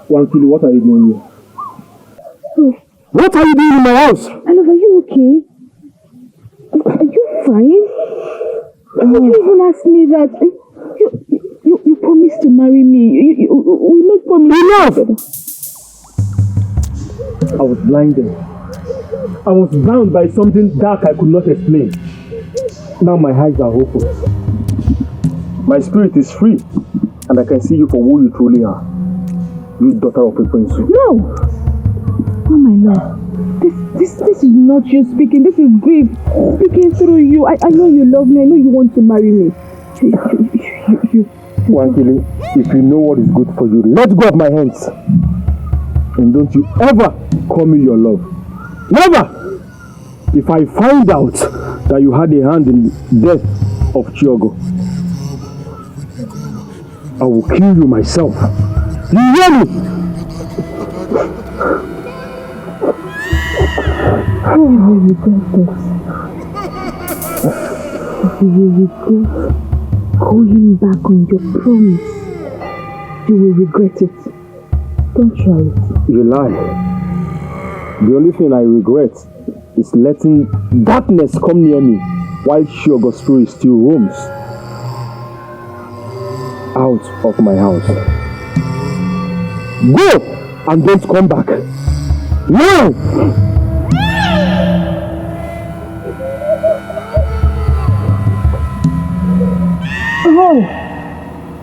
Nwankili, what are you doing here? What are you doing in my house? Hello, are you okay? Are you fine? Why did you even ask me that? You promised to marry me. We made promise. Enough! I was blinded. I was bound by something dark I could not explain. Now my eyes are open. My spirit is free, and I can see you for who you truly are. You daughter of a prince. No! Oh my Lord. This is not you speaking. This is grief speaking through you. I know you love me. I know you want to marry me. Nwankili, if you know what is good for you, let go of my hands. And don't you ever call me your love. Never! If I find out that you had a hand in the death of Chiogo, I will kill you myself. You hear me? Oh, you will regret this. You will regret going back on your promise. You will regret it. Don't try it. You lie. The only thing I regret is letting darkness come near me while Chiogo's spirit still roams. Out of my house. Go and don't come back. Now! Oh!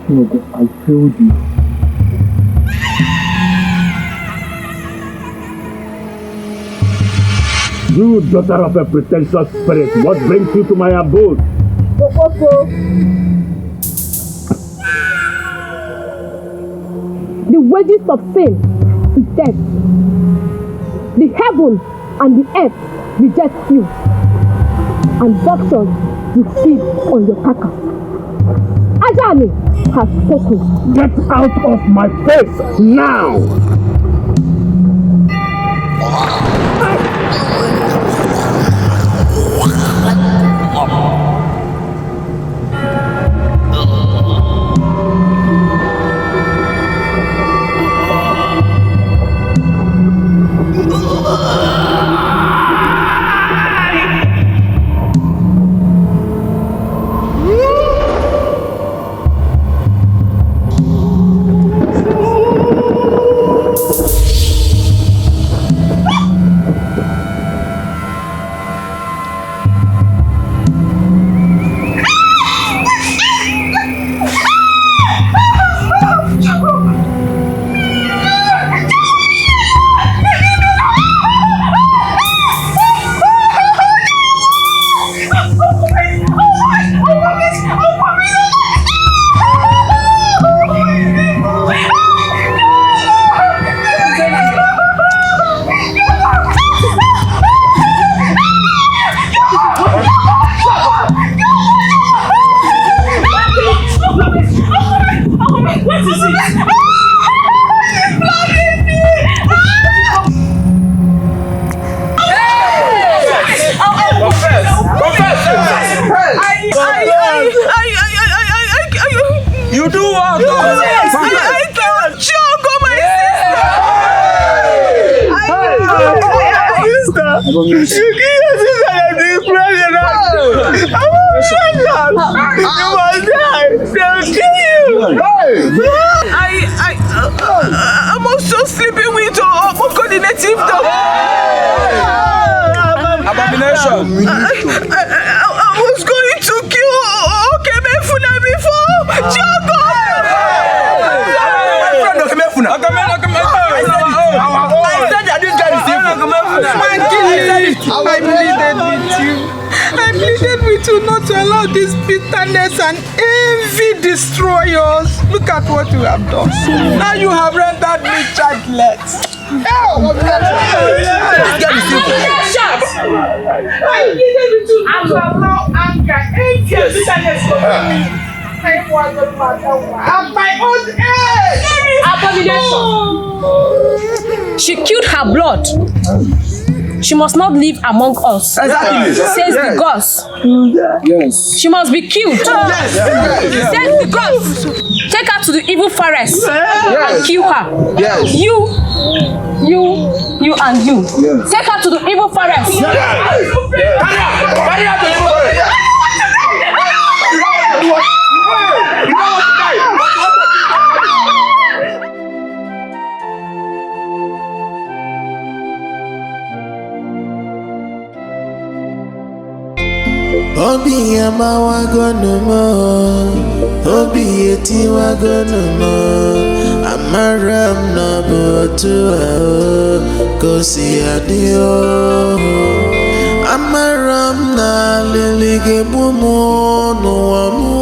Chiogo, I failed you. You daughter of a pretentious spirit, what brings you to my abode? The wages of sin is death. The heaven and the earth reject you, and doctors will feed on your carcass. Ajani has spoken. Get out of my face now! You do what? I can't choke on my sister. You kill your sister and be pregnant. You must die. They'll kill you. I'm also sleeping with your coordinative dog. Abomination. I was going to kill Okemefuna before. Choco! My friend Okemefuna. I said that this guy is evil. I pleaded with you. I pleaded with you not to allow this bitterness and envy destroy us. Look at what you have done. Now you have rendered me childless. I pleaded with you not to allow anger, envy, and bitterness to me. At my old age! Abomination! She killed her blood. She must not live among us. Exactly. Says the gods. Yes. She must be killed. Yes. Says the gods. Take her to the evil forest and kill her. Yes. You and you. Yes. Take her to the evil forest. Carry her to the evil forest. Obi amawagonumo, Obi etiwagonumo, Amaram na botua, kosi adio, Amaram na lelige bumo no amu.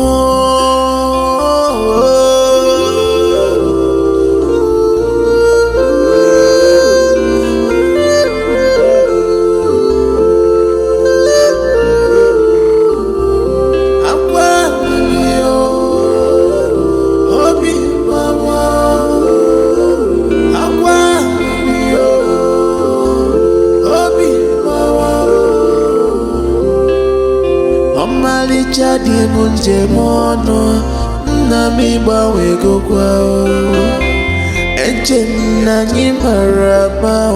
Jadi munje mono na mi bawe go kwa eche na nyimara ba